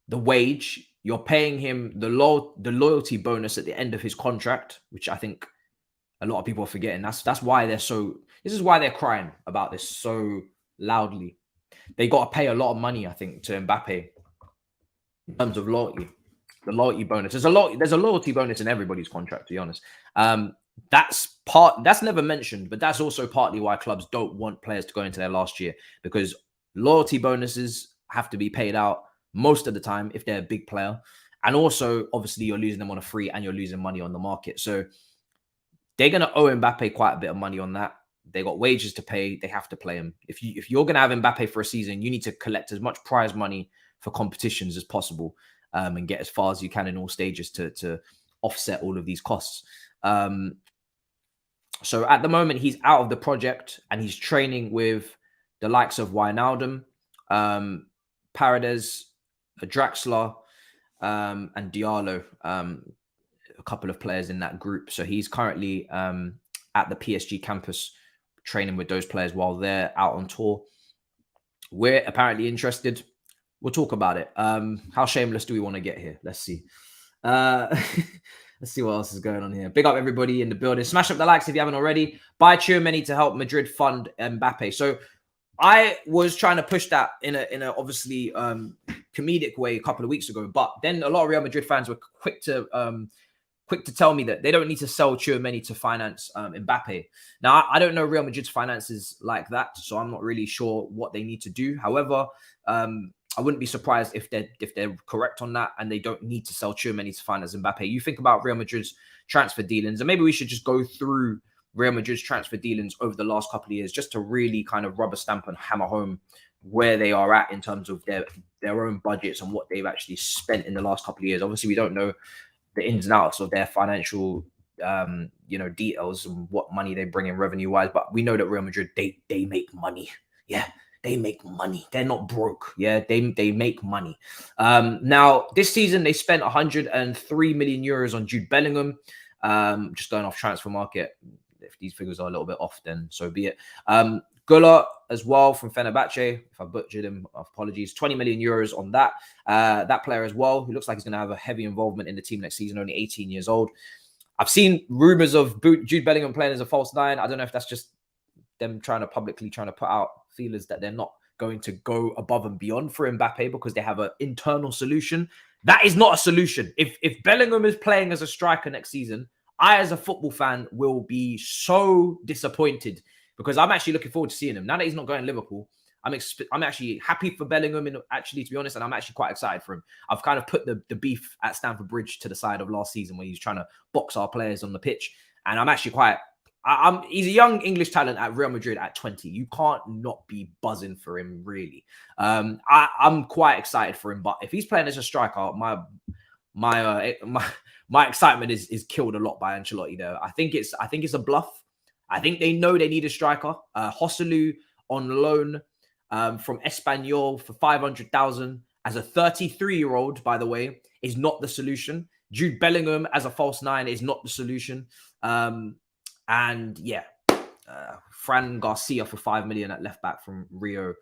the wage, you're paying him the loyalty bonus at the end of his contract, which I think a lot of people are forgetting. That's why this is why they're crying about this so loudly. They got to pay a lot of money, I think, to Mbappe in terms of loyalty. The loyalty bonus. There's a loyalty bonus in everybody's contract, to be honest. That's never mentioned, but that's also partly why clubs don't want players to go into their last year, because loyalty bonuses have to be paid out most of the time if they're a big player. And also, obviously, you're losing them on a free and you're losing money on the market. So they're going to owe Mbappe quite a bit of money on that. They got wages to pay. They have to play him. If you're going to have Mbappe for a season, you need to collect as much prize money for competitions as possible, and get as far as you can in all stages to offset all of these costs. So at the moment, he's out of the project and he's training with the likes of Wijnaldum, Paredes, Draxler, and Diallo, a couple of players in that group. So he's currently at the PSG campus training with those players while they're out on tour. We're apparently interested. We'll talk about it. How shameless do we want to get here? Let's see. Let's see what else is going on here. Big up everybody in the building. Smash up the likes if you haven't already. Buy Tchouaméni to help Madrid fund Mbappe. So I was trying to push that in a obviously comedic way a couple of weeks ago, but then a lot of Real Madrid fans were quick to tell me that they don't need to sell Tchouaméni to finance Mbappe. Now, I don't know Real Madrid's finances like that, so I'm not really sure what they need to do. However, I wouldn't be surprised if they're correct on that and they don't need to sell Tchouaméni to finance Mbappe. You think about Real Madrid's transfer dealings, and maybe we should just go through Real Madrid's transfer dealings over the last couple of years just to really kind of rubber stamp and hammer home where they are at in terms of their own budgets and what they've actually spent in the last couple of years. Obviously, we don't know the ins and outs of their financial details and what money they bring in revenue-wise, but we know that Real Madrid, they make money. Yeah. They make money. They're not broke. Yeah, they make money. Now, this season, they spent 103 million euros on Jude Bellingham. Just going off transfer market. If these figures are a little bit off, then so be it. Gula as well from Fenerbahce. If I butchered him, apologies. 20 million euros on that. That player as well, who looks like he's going to have a heavy involvement in the team next season, only 18 years old. I've seen rumors of Jude Bellingham playing as a false nine. I don't know if that's just them publicly trying to put out feelers that they're not going to go above and beyond for Mbappe because they have an internal solution. That is not a solution. If Bellingham is playing as a striker next season, I, as a football fan, will be so disappointed because I'm actually looking forward to seeing him. Now that he's not going to Liverpool, I'm actually happy for Bellingham, actually, to be honest, and I'm actually quite excited for him. I've kind of put the beef at Stamford Bridge to the side of last season where he's trying to box our players on the pitch, and I'm actually quite. He's a young English talent at Real Madrid at 20. You can't not be buzzing for him, really. I'm quite excited for him, but if he's playing as a striker, my excitement is killed a lot by Ancelotti there. I think it's a bluff. I think they know they need a striker. Joselu on loan from Espanyol for 500,000 as a 33-year-old, by the way, is not the solution. Jude Bellingham as a false 9 is not the solution. And yeah, Fran Garcia for 5 million at left back from Rio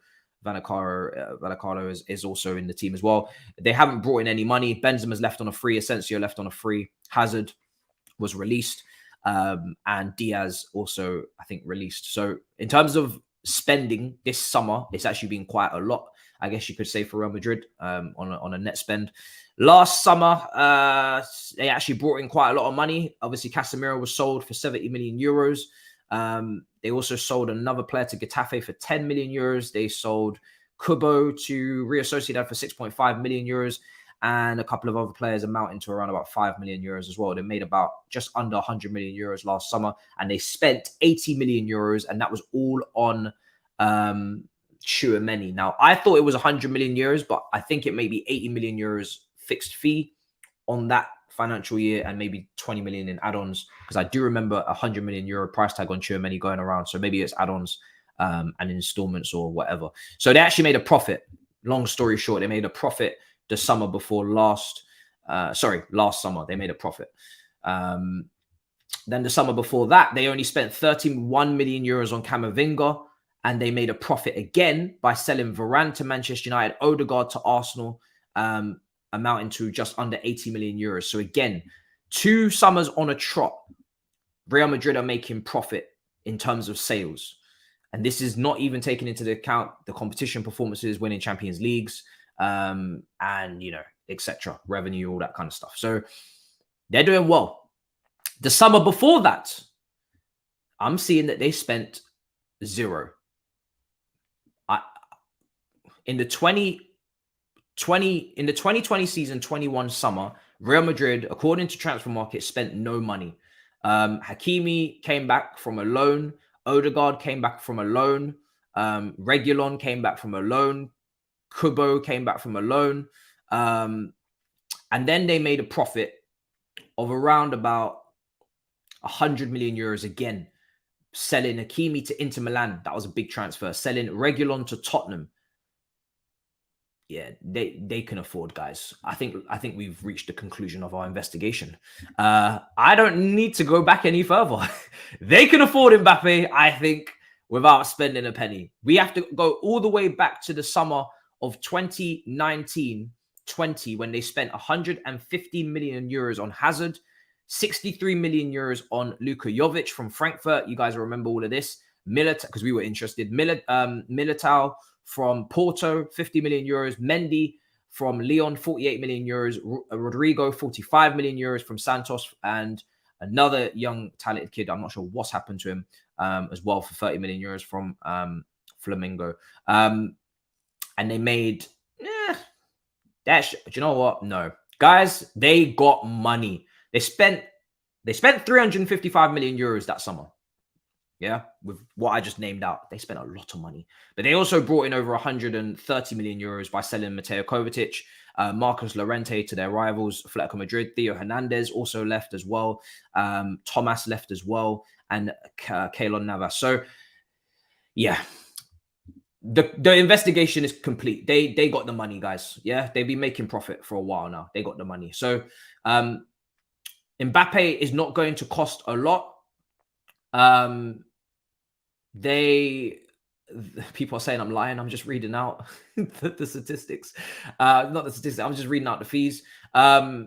Vallecano is also in the team as well. They haven't brought in any money. Benzema's left on a free. Asensio left on a free. Hazard was released. And Diaz also, I think, released. So in terms of spending this summer, it's actually been quite a lot, I guess you could say, for Real Madrid on a net spend. Last summer, they actually brought in quite a lot of money. Obviously, Casemiro was sold for 70 million euros. They also sold another player to Getafe for 10 million euros. They sold Kubo to Real Sociedad for 6.5 million euros. And a couple of other players amounting to around about 5 million euros as well. They made about just under 100 million euros last summer. And they spent 80 million euros. And that was all on Tchouaméni. Now, I thought it was 100 million euros, but I think it may be 80 million euros fixed fee on that financial year and maybe 20 million in add-ons, because I do remember 100 million euro price tag on Tchouaméni going around. So maybe it's add-ons and installments or whatever. So they actually made a profit. Long story short, they made a profit the summer before last summer. They made a profit. Then the summer before that, they only spent 31 million euros on Camavinga, and they made a profit again by selling Varane to Manchester United, Odegaard to Arsenal, amounting to just under 80 million euros. So again, 2 summers on a trot, Real Madrid are making profit in terms of sales. And this is not even taking into account the competition performances, winning Champions Leagues, and, you know, etc., revenue, all that kind of stuff. So they're doing well. The summer before that, I'm seeing that they spent 0. In the 2020 season, 21 summer, Real Madrid, according to Transfer Market, spent no money. Hakimi came back from a loan. Odegaard came back from a loan. Reguilon came back from a loan. Kubo came back from a loan. And then they made a profit of around about 100 million euros again, selling Hakimi to Inter Milan. That was a big transfer. Selling Reguilon to Tottenham. Yeah, they can afford, guys. I think we've reached the conclusion of our investigation. I don't need to go back any further. They can afford Mbappe, I think, without spending a penny. We have to go all the way back to the summer of 2019-20 when they spent 150 million euros on Hazard, 63 million euros on Luka Jovic from Frankfurt. You guys remember all of this. Militao, because we were interested. Militao from Porto, 50 million euros. Mendy from Lyon, 48 million euros. Rodrigo, 45 million euros from Santos. And another young, talented kid, I'm not sure what's happened to him, as well, for 30 million euros from Flamengo. And they made, do you know what? No. Guys, they got money. They spent 355 million euros that summer. Yeah, with what I just named out. They spent a lot of money. But they also brought in over 130 million euros by selling Mateo Kovacic, Marcos Llorente to their rivals, Atletico Madrid. Theo Hernandez also left as well. Thomas left as well. And Keylor Navas. So, yeah. The investigation is complete. They got the money, guys. Yeah, they've been making profit for a while now. They got the money. So, Mbappe is not going to cost a lot. People are saying I'm lying. I'm just reading out the statistics. Not the statistics. I'm just reading out the fees. Yeah,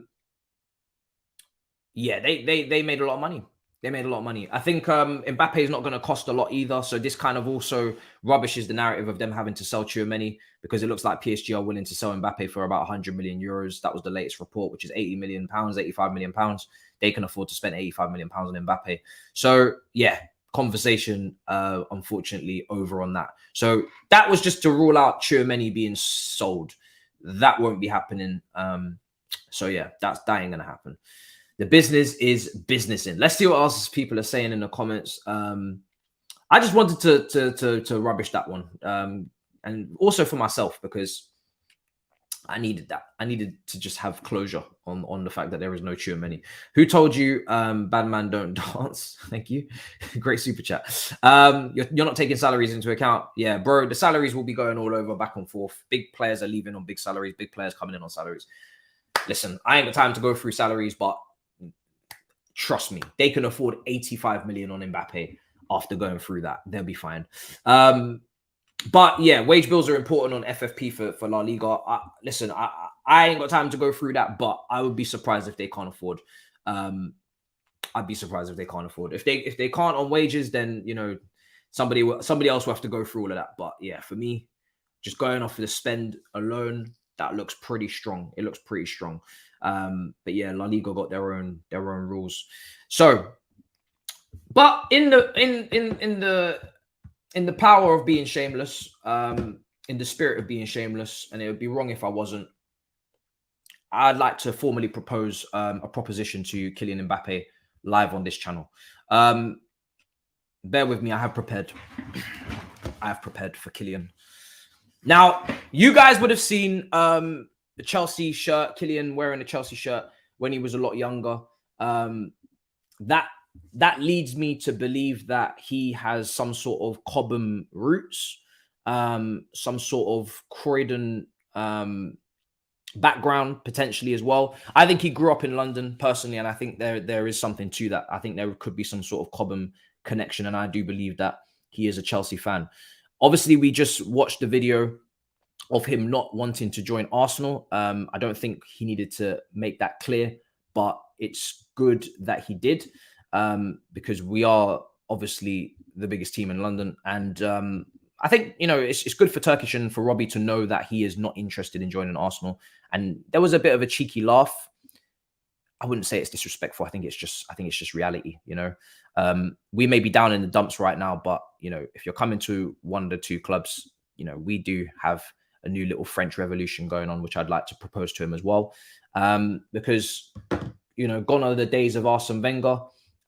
they made a lot of money. They made a lot of money. I think Mbappe is not going to cost a lot either. So this kind of also rubbishes the narrative of them having to sell Tchouaméni, because it looks like PSG are willing to sell Mbappe for about 100 million euros. That was the latest report, which is 80 million pounds, 85 million pounds. They can afford to spend 85 million pounds on Mbappe. So yeah, conversation, unfortunately, over on that. So that was just to rule out Tchouaméni being sold. That won't be happening. So yeah, that ain't gonna happen. The business is businessing. Let's see what else people are saying in the comments. I just wanted to rubbish that one, and also for myself, because I needed that. I needed to just have closure on the fact that there is no Tchouaméni. Who told you bad man don't dance? Thank you. Great super chat. You're not taking salaries into account. Yeah, bro, the salaries will be going all over, back and forth. Big players are leaving on big salaries. Big players coming in on salaries. Listen, I ain't got time to go through salaries, but trust me, they can afford 85 million on Mbappe after going through that. They'll be fine. But yeah, wage bills are important on FFP for La Liga. Listen, I ain't got time to go through that, but I would be surprised if they can't afford. I'd be surprised if they can't afford. If they can't on wages, then you know somebody else will have to go through all of that. But yeah, for me, just going off the spend alone, that looks pretty strong. It looks pretty strong. But yeah, La Liga got their own rules. So, but in the power of being shameless, in the spirit of being shameless, and it would be wrong if I wasn't, I'd like to formally propose a proposition to Kylian Mbappe live on this channel. Bear with me, I have prepared. I have prepared for Kylian. Now, you guys would have seen the Chelsea shirt, Kylian wearing a Chelsea shirt when he was a lot younger. That leads me to believe that he has some sort of Cobham roots, some sort of Croydon background potentially as well. I think he grew up in London personally, and I think there is something to that. I think there could be some sort of Cobham connection, and I do believe that he is a Chelsea fan. Obviously, we just watched the video of him not wanting to join Arsenal. I don't think he needed to make that clear, but it's good that he did. Because we are obviously the biggest team in London. And I think, you know, it's good for Turkish and for Robbie to know that he is not interested in joining Arsenal. And there was a bit of a cheeky laugh. I wouldn't say it's disrespectful. I think it's just reality, you know. We may be down in the dumps right now, but, you know, if you're coming to one of the two clubs, you know, we do have a new little French revolution going on, which I'd like to propose to him as well. Because, you know, gone are the days of Arsene Wenger.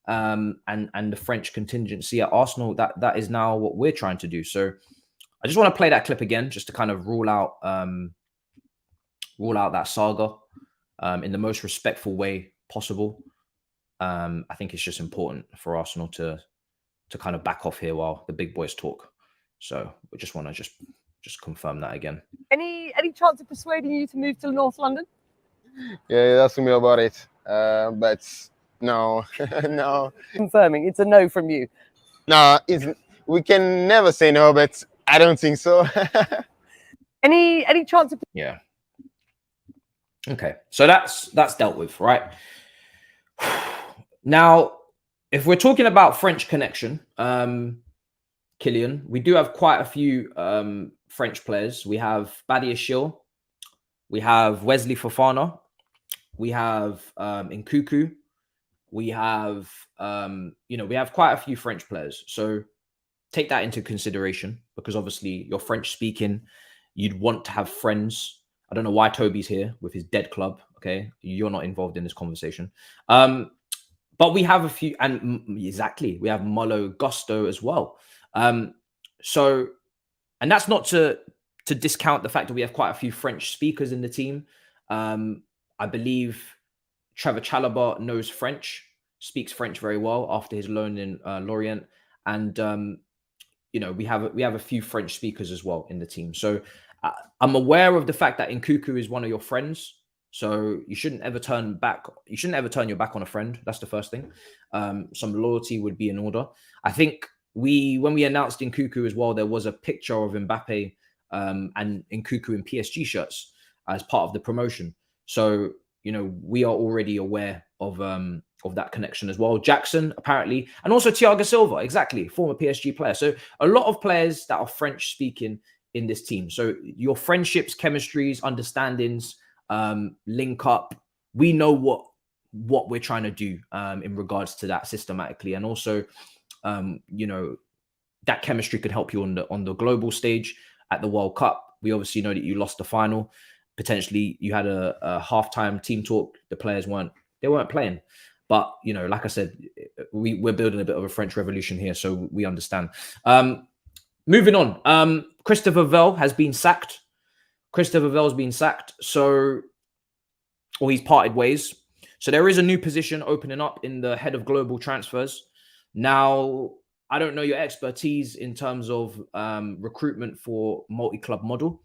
And the French contingency at Arsenal, that is now what we're trying to do. So I just want to play that clip again, just to kind of rule out that saga in the most respectful way possible. I think it's just important for Arsenal to kind of back off here while the big boys talk. So we just want to just confirm that again. Any chance of persuading you to move to North London? Yeah, that's me about it. But no, no. Confirming, it's a no from you. No, we can never say no, but I don't think so. Any chance of... Yeah. Okay, so that's dealt with, right? Now, if we're talking about French connection, Kylian, we do have quite a few French players. We have Badiashile, we have Wesley Fofana, we have Nkunku, we have you know, we have quite a few French players. So take that into consideration, because obviously you're French speaking, you'd want to have friends. I don't know why Toby's here with his dead club. Okay, you're not involved in this conversation. But we have a few, and exactly, we have Malo Gusto as well. So, and that's not to discount the fact that we have quite a few French speakers in the team. I believe Trevor Chalobah knows French, speaks French very well after his loan in Lorient, and you know, we have a few French speakers as well in the team. So I'm aware of the fact that Nkunku is one of your friends. So you shouldn't ever turn back. You shouldn't ever turn your back on a friend. That's the first thing. Some loyalty would be in order. I think when we announced Nkunku as well, there was a picture of Mbappe and Nkunku in PSG shirts as part of the promotion. So, you know, we are already aware of that connection as well. Jackson, apparently, and also Thiago Silva, exactly, former PSG player. So a lot of players that are French speaking in this team. So your friendships, chemistries, understandings, link up. We know what we're trying to do in regards to that systematically, and also you know, that chemistry could help you on the global stage at the World Cup. We obviously know that you lost the final. Potentially, you had a halftime team talk. The players weren't playing. But, you know, like I said, we're building a bit of a French Revolution here, so we understand. Moving on, Christopher Vell has been sacked. Christopher Vell's been sacked, or he's parted ways. So there is a new position opening up in the head of global transfers. Now, I don't know your expertise in terms of recruitment for multi-club model,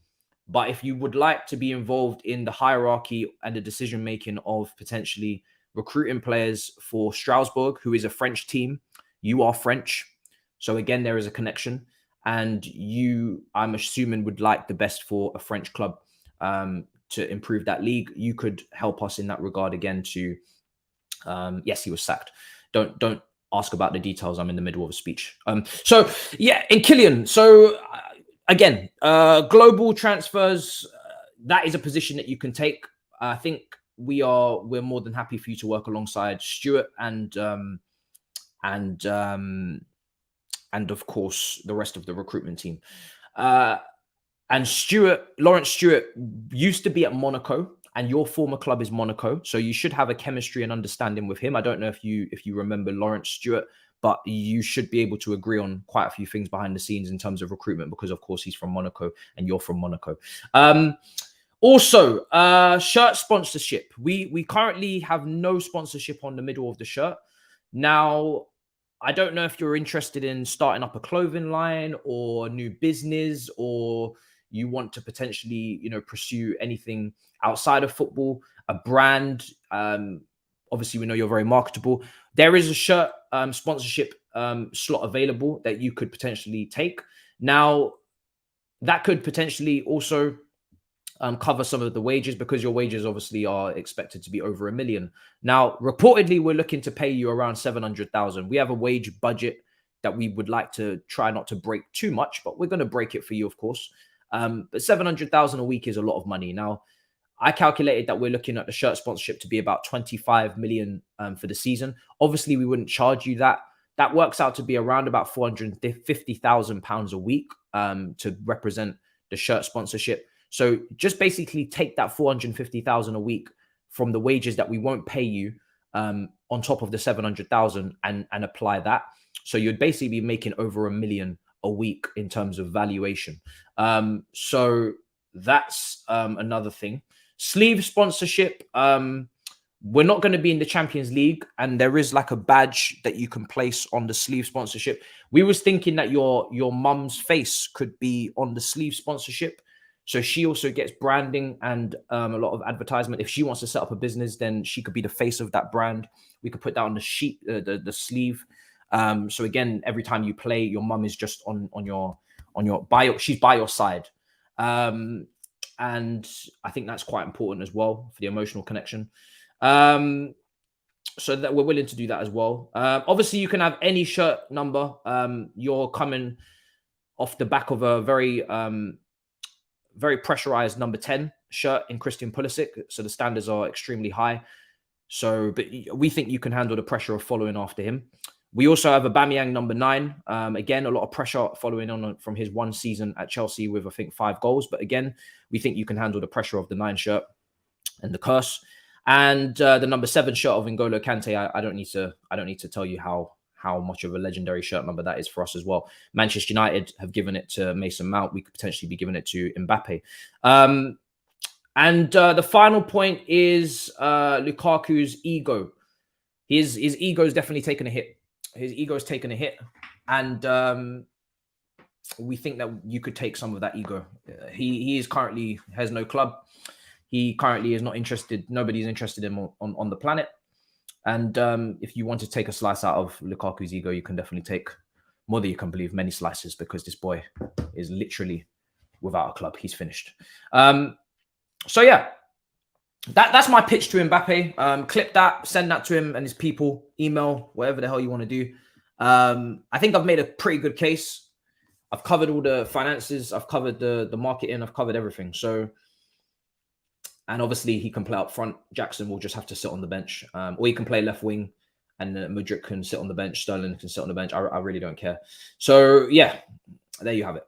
but if you would like to be involved in the hierarchy and the decision-making of potentially recruiting players for Strasbourg, who is a French team, you are French. So again, there is a connection. And you, I'm assuming, would like the best for a French club to improve that league. You could help us in that regard again to, yes, he was sacked. Don't ask about the details. I'm in the middle of a speech. So yeah, in Kylian. So again, global transfers, that is a position that you can take. I think we're more than happy for you to work alongside Stuart and of course the rest of the recruitment team. And Lawrence Stewart used to be at Monaco, and your former club is Monaco, so you should have a chemistry and understanding with him. I don't know if you remember Lawrence Stewart, but you should be able to agree on quite a few things behind the scenes in terms of recruitment, because of course he's from Monaco and you're from Monaco. Also, shirt sponsorship. We currently have no sponsorship on the middle of the shirt. Now, I don't know if you're interested in starting up a clothing line or a new business, or you want to potentially, you know, pursue anything outside of football, a brand. Obviously, we know you're very marketable. There is a shirt sponsorship slot available that you could potentially take. Now, that could potentially also cover some of the wages, because your wages obviously are expected to be over $1 million. Now, reportedly, we're looking to pay you around 700,000. We have a wage budget that we would like to try not to break too much, but we're going to break it for you, of course. But 700,000 a week is a lot of money. Now, I calculated that we're looking at the shirt sponsorship to be about 25 million for the season. Obviously, we wouldn't charge you that. That works out to be around about £450,000 a week to represent the shirt sponsorship. So just basically take that 450,000 a week from the wages that we won't pay you on top of the 700,000 and apply that. So you'd basically be making over $1 million a week in terms of valuation. So that's another thing. Sleeve sponsorship. We're not going to be in the Champions League, and there is like a badge that you can place on the sleeve sponsorship. We was thinking that your mum's face could be on the sleeve sponsorship. So she also gets branding and a lot of advertisement. If she wants to set up a business, then she could be the face of that brand. We could put that on the sheet, the sleeve. So again, every time you play, your mum is just on your bio. She's by your side. And I think that's quite important as well for the emotional connection. So that we're willing to do that as well. Obviously, you can have any shirt number. You're coming off the back of a very pressurized number 10 shirt in Christian Pulisic. So the standards are extremely high. So, but we think you can handle the pressure of following after him. We also have a Aubameyang number 9. Again, a lot of pressure following on from his one season at Chelsea with, I think, 5 goals. But again, we think you can handle the pressure of the 9 shirt and the curse. And the number 7 shirt of N'Golo Kante, I don't need to tell you how much of a legendary shirt number that is for us as well. Manchester United have given it to Mason Mount. We could potentially be giving it to Mbappe. And the final point is Lukaku's ego. His ego is definitely taken a hit. His ego has taken a hit. And we think that you could take some of that ego. He is currently has no club. He currently is not interested. Nobody's interested in him on the planet. And if you want to take a slice out of Lukaku's ego, you can definitely take more than you can believe, many slices, because this boy is literally without a club. He's finished. So yeah, that's my pitch to Mbappe. Clip that, send that to him and his people, email, whatever the hell you want to do. I think I've made a pretty good case. I've covered all the finances. I've covered the marketing. I've covered everything. So, and obviously he can play up front. Jackson will just have to sit on the bench, or he can play left wing. and Madrid can sit on the bench, Sterling can sit on the bench. I really don't care. So yeah, there you have it.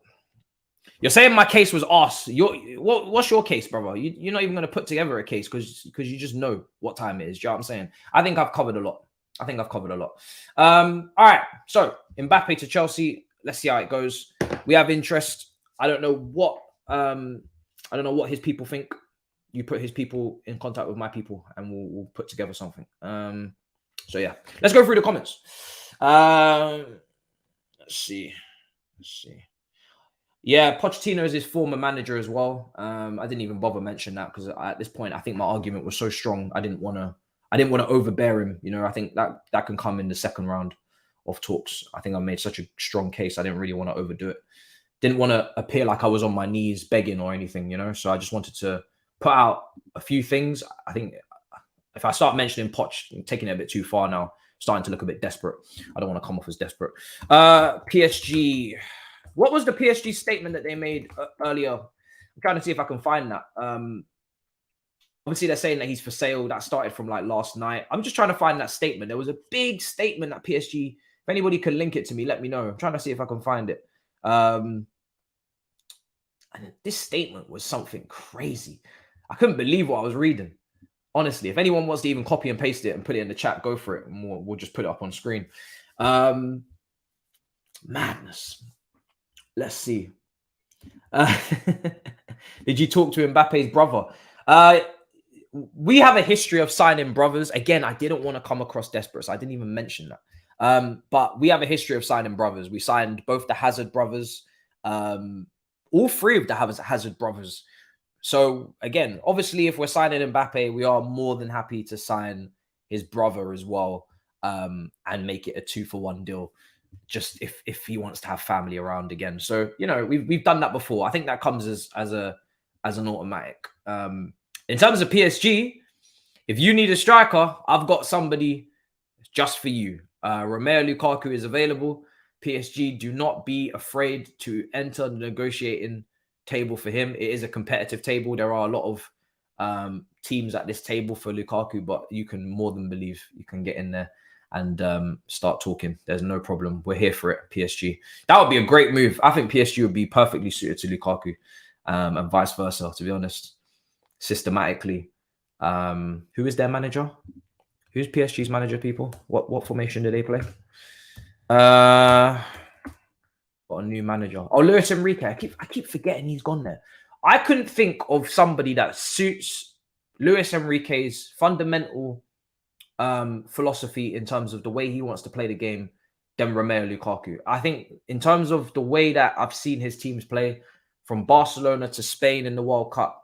You're saying my case was arse. What's your case, brother? You're not even going to put together a case because you just know what time it is. Do you know what I'm saying? I think I've covered a lot. All right. So Mbappe to Chelsea. Let's see how it goes. We have interest. I don't know what his people think. You put his people in contact with my people, and we'll put together something. So yeah, let's go through the comments. Let's see. Yeah, Pochettino is his former manager as well. I didn't even bother mention that because at this point, I think my argument was so strong. I didn't want to overbear him. You know, I think that can come in the second round of talks. I think I made such a strong case. I didn't really want to overdo it. Didn't want to appear like I was on my knees begging or anything, you know. So I just wanted to put out a few things. I think if I start mentioning Poch, I'm taking it a bit too far now, starting to look a bit desperate. I don't want to come off as desperate. PSG. What was the PSG statement that they made earlier? I'm trying to see if I can find that. Obviously, they're saying that he's for sale. That started from like last night. I'm just trying to find that statement. There was a big statement that PSG, if anybody can link it to me, let me know. I'm trying to see if I can find it. And this statement was something crazy. I couldn't believe what I was reading. Honestly, if anyone wants to even copy and paste it and put it in the chat, go for it. And we'll just put it up on screen. Madness. Let's see. Did you talk to Mbappe's brother? We have a history of signing brothers. Again, I didn't want to come across desperate, so I didn't even mention that. But we have a history of signing brothers. We signed both the Hazard brothers, all three of the Hazard brothers. So again, obviously, if we're signing Mbappe, we are more than happy to sign his brother as well, and make it a 2-for-1 deal. Just if he wants to have family around again. So, you know, we've done that before. I think that comes as an automatic. In terms of PSG, if you need a striker, I've got somebody just for you. Romelu Lukaku is available. PSG, do not be afraid to enter the negotiating table for him. It is a competitive table. There are a lot of teams at this table for Lukaku, but you can more than believe you can get in there and start talking. There's no problem. We're here for it, PSG. That would be a great move. I think PSG would be perfectly suited to Lukaku, and vice versa, to be honest. Systematically. Who is their manager? Who's PSG's manager, people? What formation do they play? Got a new manager. Oh, Luis Enrique. I keep forgetting he's gone there. I couldn't think of somebody that suits Luis Enrique's fundamental philosophy in terms of the way he wants to play the game than Romelu Lukaku. I think in terms of the way that I've seen his teams play from Barcelona to Spain in the World Cup,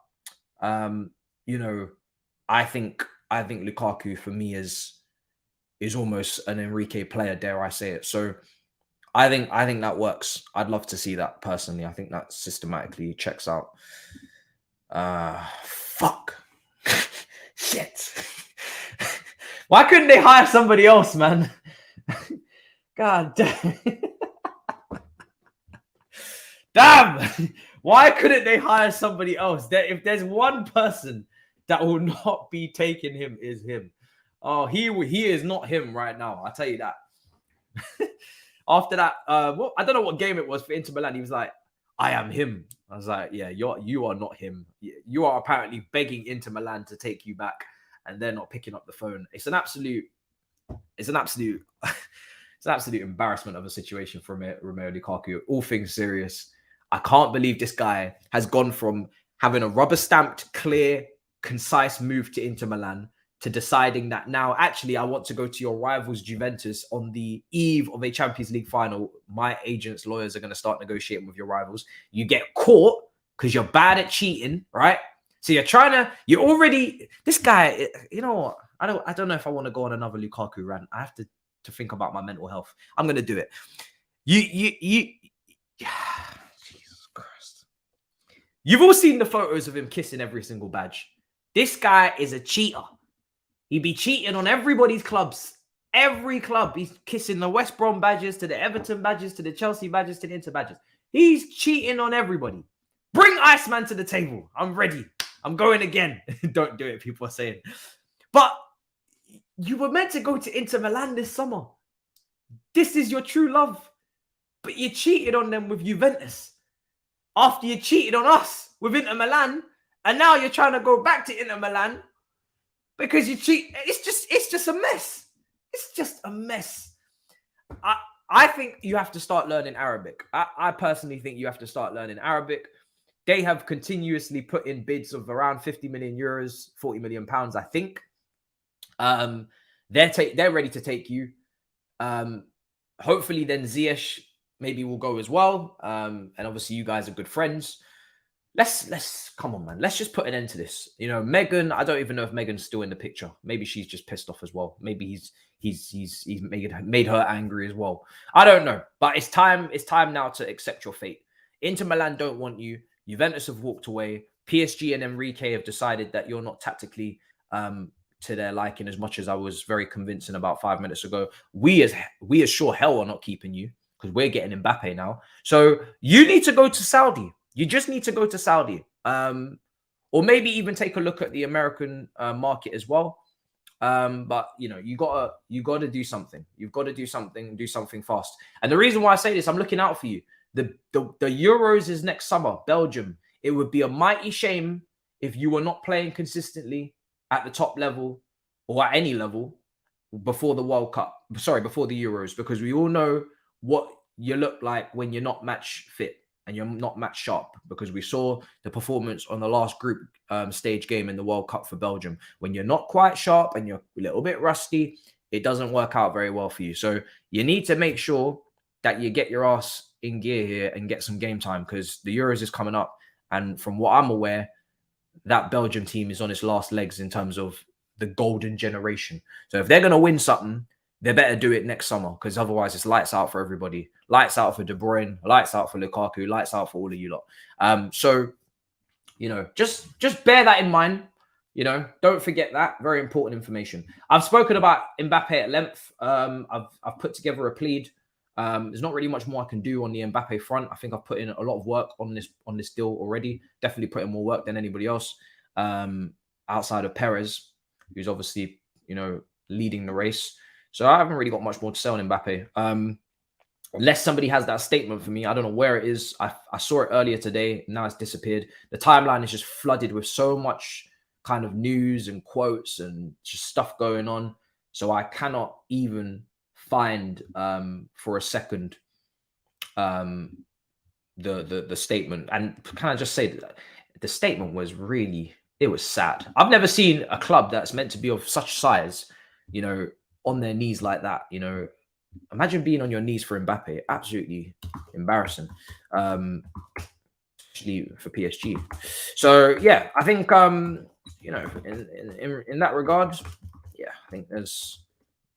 you know, I think Lukaku for me is almost an Enrique player, dare I say it. So I think that works. I'd love to see that personally. I think that systematically checks out. Fuck. Shit. Why couldn't they hire somebody else, man? God damn. Damn. Why couldn't they hire somebody else? If there's one person that will not be taking him, is him. Oh, he is not him right now. I'll tell you that. After that, I don't know what game it was for Inter Milan. He was like, I am him. I was like, yeah, you are not him. You are apparently begging Inter Milan to take you back, and they're not picking up the phone. It's an absolute embarrassment of a situation for Romelu Lukaku. All things serious. I can't believe this guy has gone from having a rubber-stamped, clear, concise move to Inter Milan to deciding that now, actually, I want to go to your rivals Juventus on the eve of a Champions League final. My agents, lawyers are going to start negotiating with your rivals. You get caught because you're bad at cheating, right? So you're already, this guy, you know what? I don't know if I want to go on another Lukaku rant. I have to think about my mental health. I'm going to do it. Jesus Christ. You've all seen the photos of him kissing every single badge. This guy is a cheater. He'd be cheating on everybody's clubs. Every club. He's kissing the West Brom badges, to the Everton badges, to the Chelsea badges, to the Inter badges. He's cheating on everybody. Bring Iceman to the table. I'm ready. I'm going again. Don't do it, people are saying. But You were meant to go to Inter Milan this summer. This is your true love. But you cheated on them with Juventus. After you cheated on us with Inter Milan, and now you're trying to go back to Inter Milan because you cheat. It's just a mess. It's just a mess. I think you have to start learning Arabic. I personally think you have to start learning Arabic. They have continuously put in bids of around 50 million euros, 40 million pounds, I think. They're ready to take you. Hopefully then Ziyech maybe will go as well. And obviously you guys are good friends. Let's come on, man. Let's just put an end to this. You know, Megan, I don't even know if Megan's still in the picture. Maybe she's just pissed off as well. Maybe he's made her angry as well. I don't know. But it's time now to accept your fate. Inter Milan don't want you. Juventus have walked away. PSG and Enrique have decided that you're not tactically to their liking as much as I was very convincing about 5 minutes ago. We as sure hell are not keeping you because we're getting Mbappe now. So you need to go to Saudi. You just need to go to Saudi, or maybe even take a look at the American market as well. But you know, you gotta do something. You've got to do something fast. And the reason why I say this, I'm looking out for you. The Euros is next summer, Belgium. It would be a mighty shame if you were not playing consistently at the top level or at any level before the World Cup. Sorry, before the Euros, because we all know what you look like when you're not match fit and you're not match sharp, because we saw the performance on the last group stage game in the World Cup for Belgium. When you're not quite sharp and you're a little bit rusty, it doesn't work out very well for you. So you need to make sure that you get your ass in gear here and get some game time, because the Euros is coming up. And from what I'm aware, that Belgium team is on its last legs in terms of the golden generation. So if they're going to win something, they better do it next summer, because otherwise it's lights out for everybody. Lights out for De Bruyne, lights out for Lukaku, lights out for all of you lot. So, you know, just bear that in mind. You know, don't forget that. Very important information. I've spoken about Mbappe at length. I've put together a plead. There's not really much more I can do on the Mbappe front. I think I've put in a lot of work on this deal already. Definitely put in more work than anybody else outside of Perez, who's obviously, you know, leading the race. So I haven't really got much more to say on Mbappe. Unless somebody has that statement for me, I don't know where it is. I saw it earlier today. Now it's disappeared. The timeline is just flooded with so much kind of news and quotes and just stuff going on. So I cannot even find for a second the statement. And can I just say that the statement was really, it was sad. I've never seen a club that's meant to be of such size, you know, on their knees like that. You know, imagine being on your knees for Mbappe. Absolutely embarrassing, especially for PSG. So yeah, I think you know, in that regard, yeah, I think there's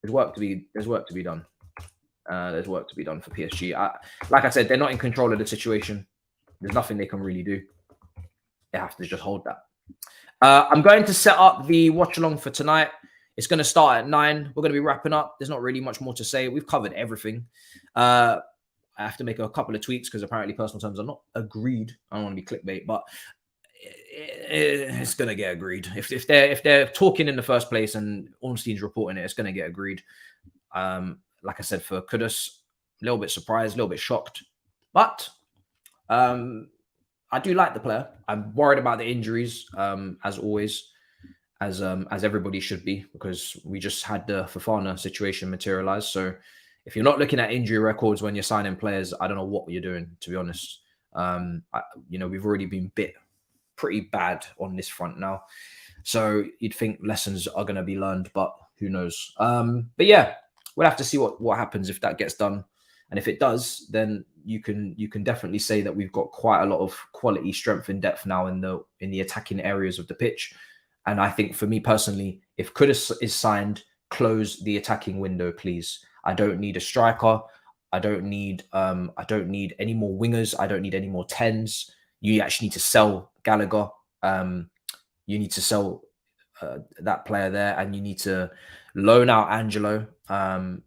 work to be done. There's work to be done for PSG. Like I said, they're not in control of the situation. There's nothing they can really do. They have to just hold that. I'm going to set up the watch along for tonight. It's going to start at 9. We're going to be wrapping up. There's not really much more to say. We've covered everything. I have to make a couple of tweaks because apparently personal terms are not agreed. I don't want to be clickbait, but it's going to get agreed. If they're talking in the first place and Ornstein's reporting it, it's going to get agreed. Like I said, for Kudus, a little bit surprised, a little bit shocked, but I do like the player. I'm worried about the injuries, as always, as everybody should be, because we just had the Fofana situation materialize. So if you're not looking at injury records when you're signing players, I don't know what you're doing, to be honest. You know, we've already been bit pretty bad on this front now. So you'd think lessons are going to be learned, but who knows? But yeah, we'll have to see what happens if that gets done. And if it does, then you can definitely say that we've got quite a lot of quality, strength, and depth now in the attacking areas of the pitch. And I think for me personally, if Kudus is signed, close the attacking window, please. I don't need a striker. I don't need any more wingers. I don't need any more 10s. You actually need to sell Gallagher. You need to sell that player there, and you need to loan out Angelo. And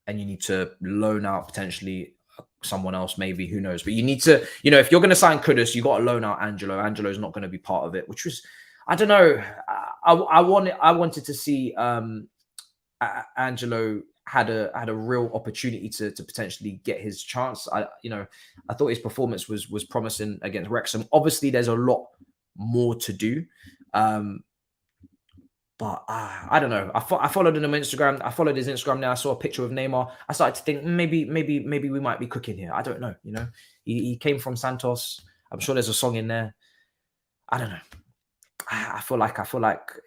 you need to loan out potentially someone else, maybe, who knows. But you need to, you know, if you're going to sign Kudus, you got to loan out Angelo. Angelo's not going to be part of it, which was, I don't know. I wanted to see Angelo had a real opportunity to potentially get his chance. I thought his performance was promising against Wrexham. Obviously, there's a lot more to do. But I don't know. I followed him on Instagram. I followed his Instagram now. I saw a picture of Neymar. I started to think maybe we might be cooking here. I don't know. He came from Santos. I'm sure there's a song in there. I don't know. I feel like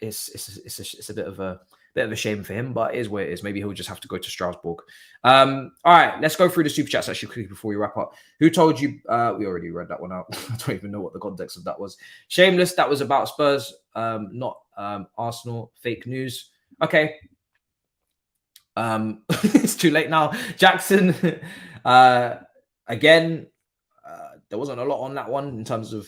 it's a bit of a shame for him, but it is what it is. Maybe he'll just have to go to Strasbourg. All right, let's go through the super chats actually quickly before we wrap up. Who told you? We already read that one out. I don't even know what the context of that was. Shameless. That was about Spurs, not Arsenal. Fake news. Okay. It's too late now. Jackson. Again, there wasn't a lot on that one in terms of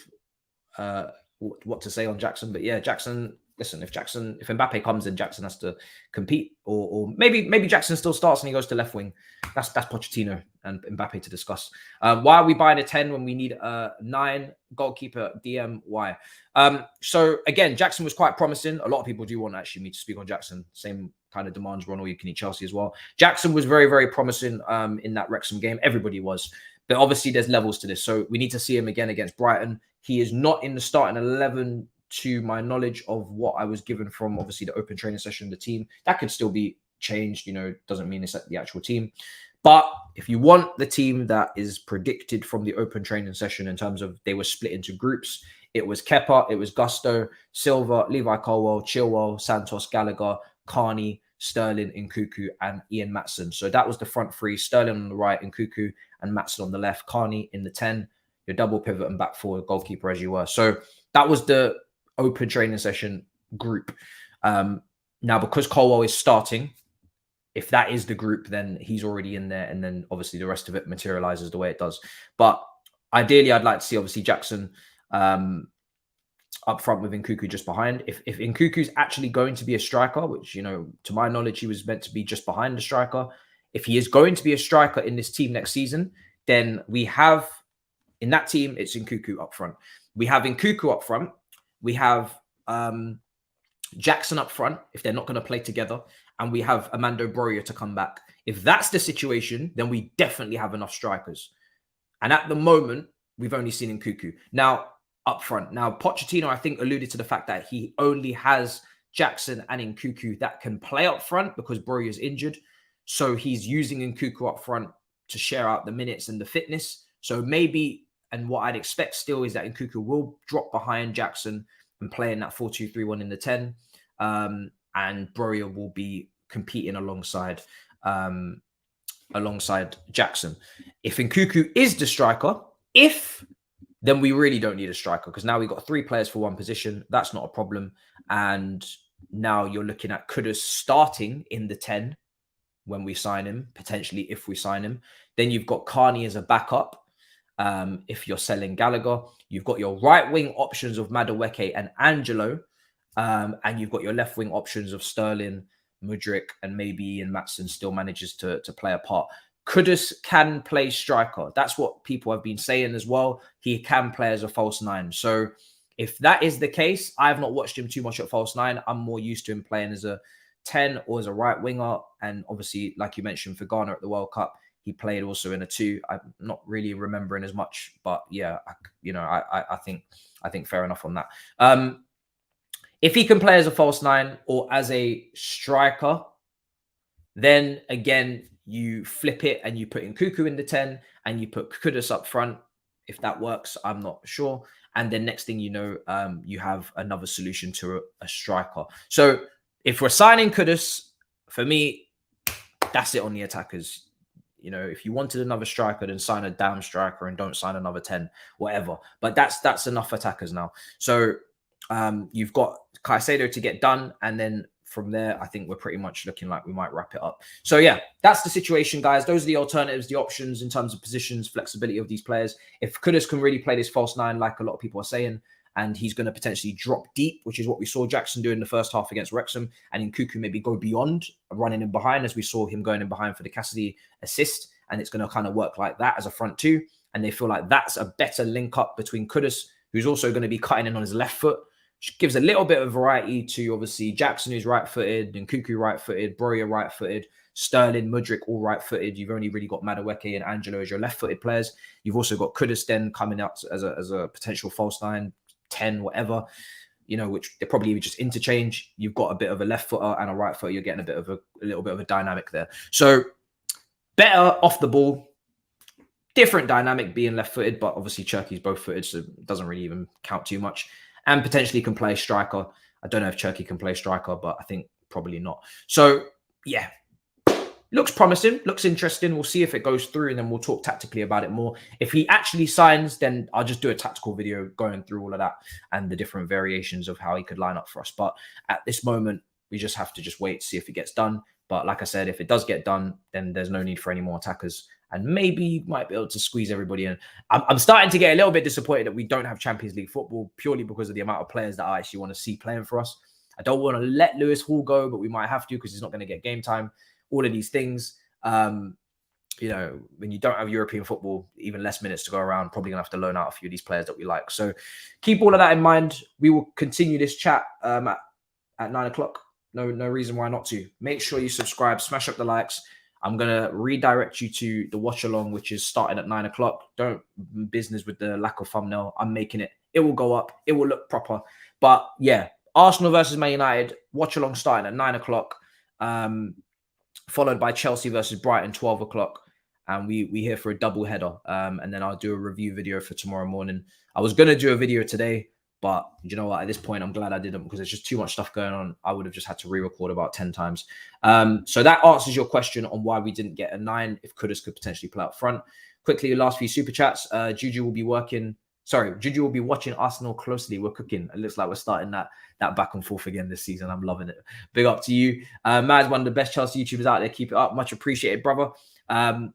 what to say on Jackson, but yeah, Jackson. Listen, if Mbappe comes in, Jackson has to compete, or maybe Jackson still starts and he goes to left wing. That's Pochettino and Mbappe to discuss. Why are we buying a 10 when we need a 9? Goalkeeper, DM, why? So again, Jackson was quite promising. A lot of people do want actually me to speak on Jackson. Same kind of demands run, or you can eat Chelsea as well. Jackson was very, very promising in that Wrexham game. Everybody was. But obviously there's levels to this. So we need to see him again against Brighton. He is not in the starting 11 to my knowledge of what I was given from obviously the open training session of the team. That could still be changed, doesn't mean it's at the actual team. But if you want the team that is predicted from the open training session in terms of they were split into groups, it was Kepa, it was Gusto, Silva, Levi Colwell, Chilwell, Santos, Gallagher, Carney, Sterling, Nkuku, and Ian Maatson. So that was the front three: Sterling on the right, Nkuku, and Maatson on the left, Carney in the 10, your double pivot and back four goalkeeper as you were. So that was the open training session group. Now, because Colwell is starting, if that is the group, then he's already in there. And then obviously the rest of it materializes the way it does. But ideally, I'd like to see obviously Jackson up front with Nkuku just behind. If Nkuku's actually going to be a striker, which, to my knowledge, he was meant to be just behind the striker. If he is going to be a striker in this team next season, then we have in that team, it's Nkuku up front. We have Nkuku up front. We have Jackson up front if they're not going to play together. And we have Amando Broja to come back. If that's the situation, then we definitely have enough strikers. And at the moment, we've only seen Nkuku. Now, up front. Now, Pochettino, I think, alluded to the fact that he only has Jackson and Nkuku that can play up front because Broja is injured. So he's using Nkuku up front to share out the minutes and the fitness. So maybe... And what I'd expect still is that Nkuku will drop behind Jackson and play in that 4-2-3-1 in the 10. And Broja will be competing alongside Jackson. If Nkuku is the striker, then we really don't need a striker because now we've got 3 players for one position. That's not a problem. And now you're looking at Kudus starting in the 10 when we sign him, potentially if we sign him. Then you've got Carney as a backup. If you're selling Gallagher, you've got your right wing options of Madueke and Angelo, and you've got your left wing options of Sterling, Mudryk, and maybe Ian Maatson still manages to play a part. Kudus can play striker. That's what people have been saying as well. He can play as a false 9. So if that is the case, I have not watched him too much at false 9. I'm more used to him playing as a 10 or as a right winger. And obviously, like you mentioned, for Ghana at the World Cup, he played also in a 2. I'm not really remembering as much, but yeah, I think fair enough on that. If he can play as a false 9 or as a striker, then again, you flip it and you put Nkuku in the 10 and you put Kudus up front. If that works, I'm not sure. And then next thing you know, you have another solution to a striker. So if we're signing Kudus, for me, that's it on the attackers. If you wanted another striker, then sign a damn striker and don't sign another 10, whatever. But that's enough attackers now. So you've got Caicedo to get done. And then from there, I think we're pretty much looking like we might wrap it up. So yeah, that's the situation, guys. Those are the alternatives, the options in terms of positions, flexibility of these players. If Kudus can really play this false 9, like a lot of people are saying, and he's going to potentially drop deep, which is what we saw Jackson do in the first half against Wrexham, and Nkuku maybe go beyond, running in behind, as we saw him going in behind for the Cassidy assist, and it's going to kind of work like that as a front 2, and they feel like that's a better link up between Kudus, who's also going to be cutting in on his left foot, gives a little bit of variety to obviously Jackson, who's right-footed, and Nkunku right-footed, Broya right-footed, Sterling, Mudryk all right-footed. You've only really got Madueke and Angelo as your left-footed players. You've also got Kudus then coming out as a potential false 9, 10, whatever, you know, which they probably just interchange. You've got a bit of a left footer and a right footer. You're getting a little bit of a dynamic there. So better off the ball. Different dynamic being left-footed, but obviously Cherky's both-footed, so it doesn't really even count too much. And potentially can play striker. I don't know if Cherky can play striker, but I think probably not. So, yeah. Looks promising. Looks interesting. We'll see if it goes through, and then we'll talk tactically about it more. If he actually signs, then I'll just do a tactical video going through all of that and the different variations of how he could line up for us. But at this moment, we just have to just wait to see if it gets done. But like I said, if it does get done, then there's no need for any more attackers. And maybe you might be able to squeeze everybody in. I'm starting to get a little bit disappointed that we don't have Champions League football purely because of the amount of players that I actually want to see playing for us. I don't want to let Lewis Hall go, but we might have to because he's not going to get game time. All of these things, you know, when you don't have European football, even less minutes to go around, probably going to have to loan out a few of these players that we like. So keep all of that in mind. We will continue this chat at 9 o'clock. No reason why not to. Make sure you subscribe, smash up the likes. I'm going to redirect you to the watch along, which is starting at 9 o'clock. Don't business with the lack of thumbnail. I'm making it. It will go up. It will look proper. But yeah, Arsenal versus Man United, watch along starting at 9 o'clock, followed by Chelsea versus Brighton, 12 o'clock. And we here for a double header. And then I'll do a review video for tomorrow morning. I was going to do a video today, but you know what? At this point, I'm glad I didn't because there's just too much stuff going on. I would have just had to re-record about 10 times. So that answers your question on why we didn't get a 9 if Kudus could potentially play up front. Quickly, last few super chats. Juju will be watching Arsenal closely. We're cooking. It looks like we're starting that back and forth again this season. I'm loving it. Big up to you. Mad's one of the best Chelsea YouTubers out there. Keep it up. Much appreciated, brother.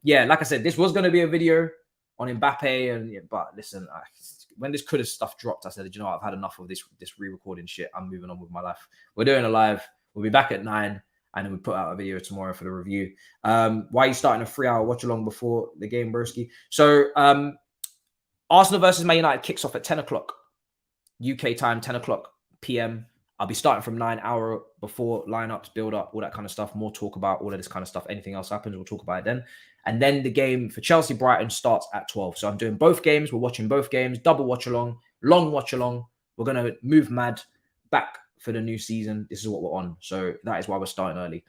Yeah, like I said, this was going to be a video on Mbappe, but listen, when this Kudus stuff dropped, I said, you know what? I've had enough of this re-recording shit. I'm moving on with my life. We're doing a live. We'll be back at 9, and then we put out a video tomorrow for the review. Why are you starting a 3-hour watch along before the game, broski? So Arsenal versus Man United kicks off at 10 o'clock UK time, 10 o'clock PM. I'll be starting from 9 hours before lineups, build up, all that kind of stuff. More talk about all of this kind of stuff. Anything else happens, we'll talk about it then. And then the game for Chelsea Brighton starts at 12. So I'm doing both games. We're watching both games, double watch along, long watch along. We're going to move mad back for the new season. This is what we're on. So that is why we're starting early.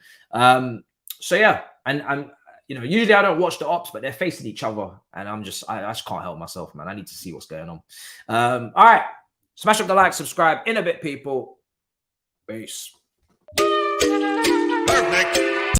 So yeah, and you know, usually I don't watch the ops, but they're facing each other. And I just can't help myself, man. I need to see what's going on. All right. Smash up the like, subscribe. In a bit, people. Peace. Perfect.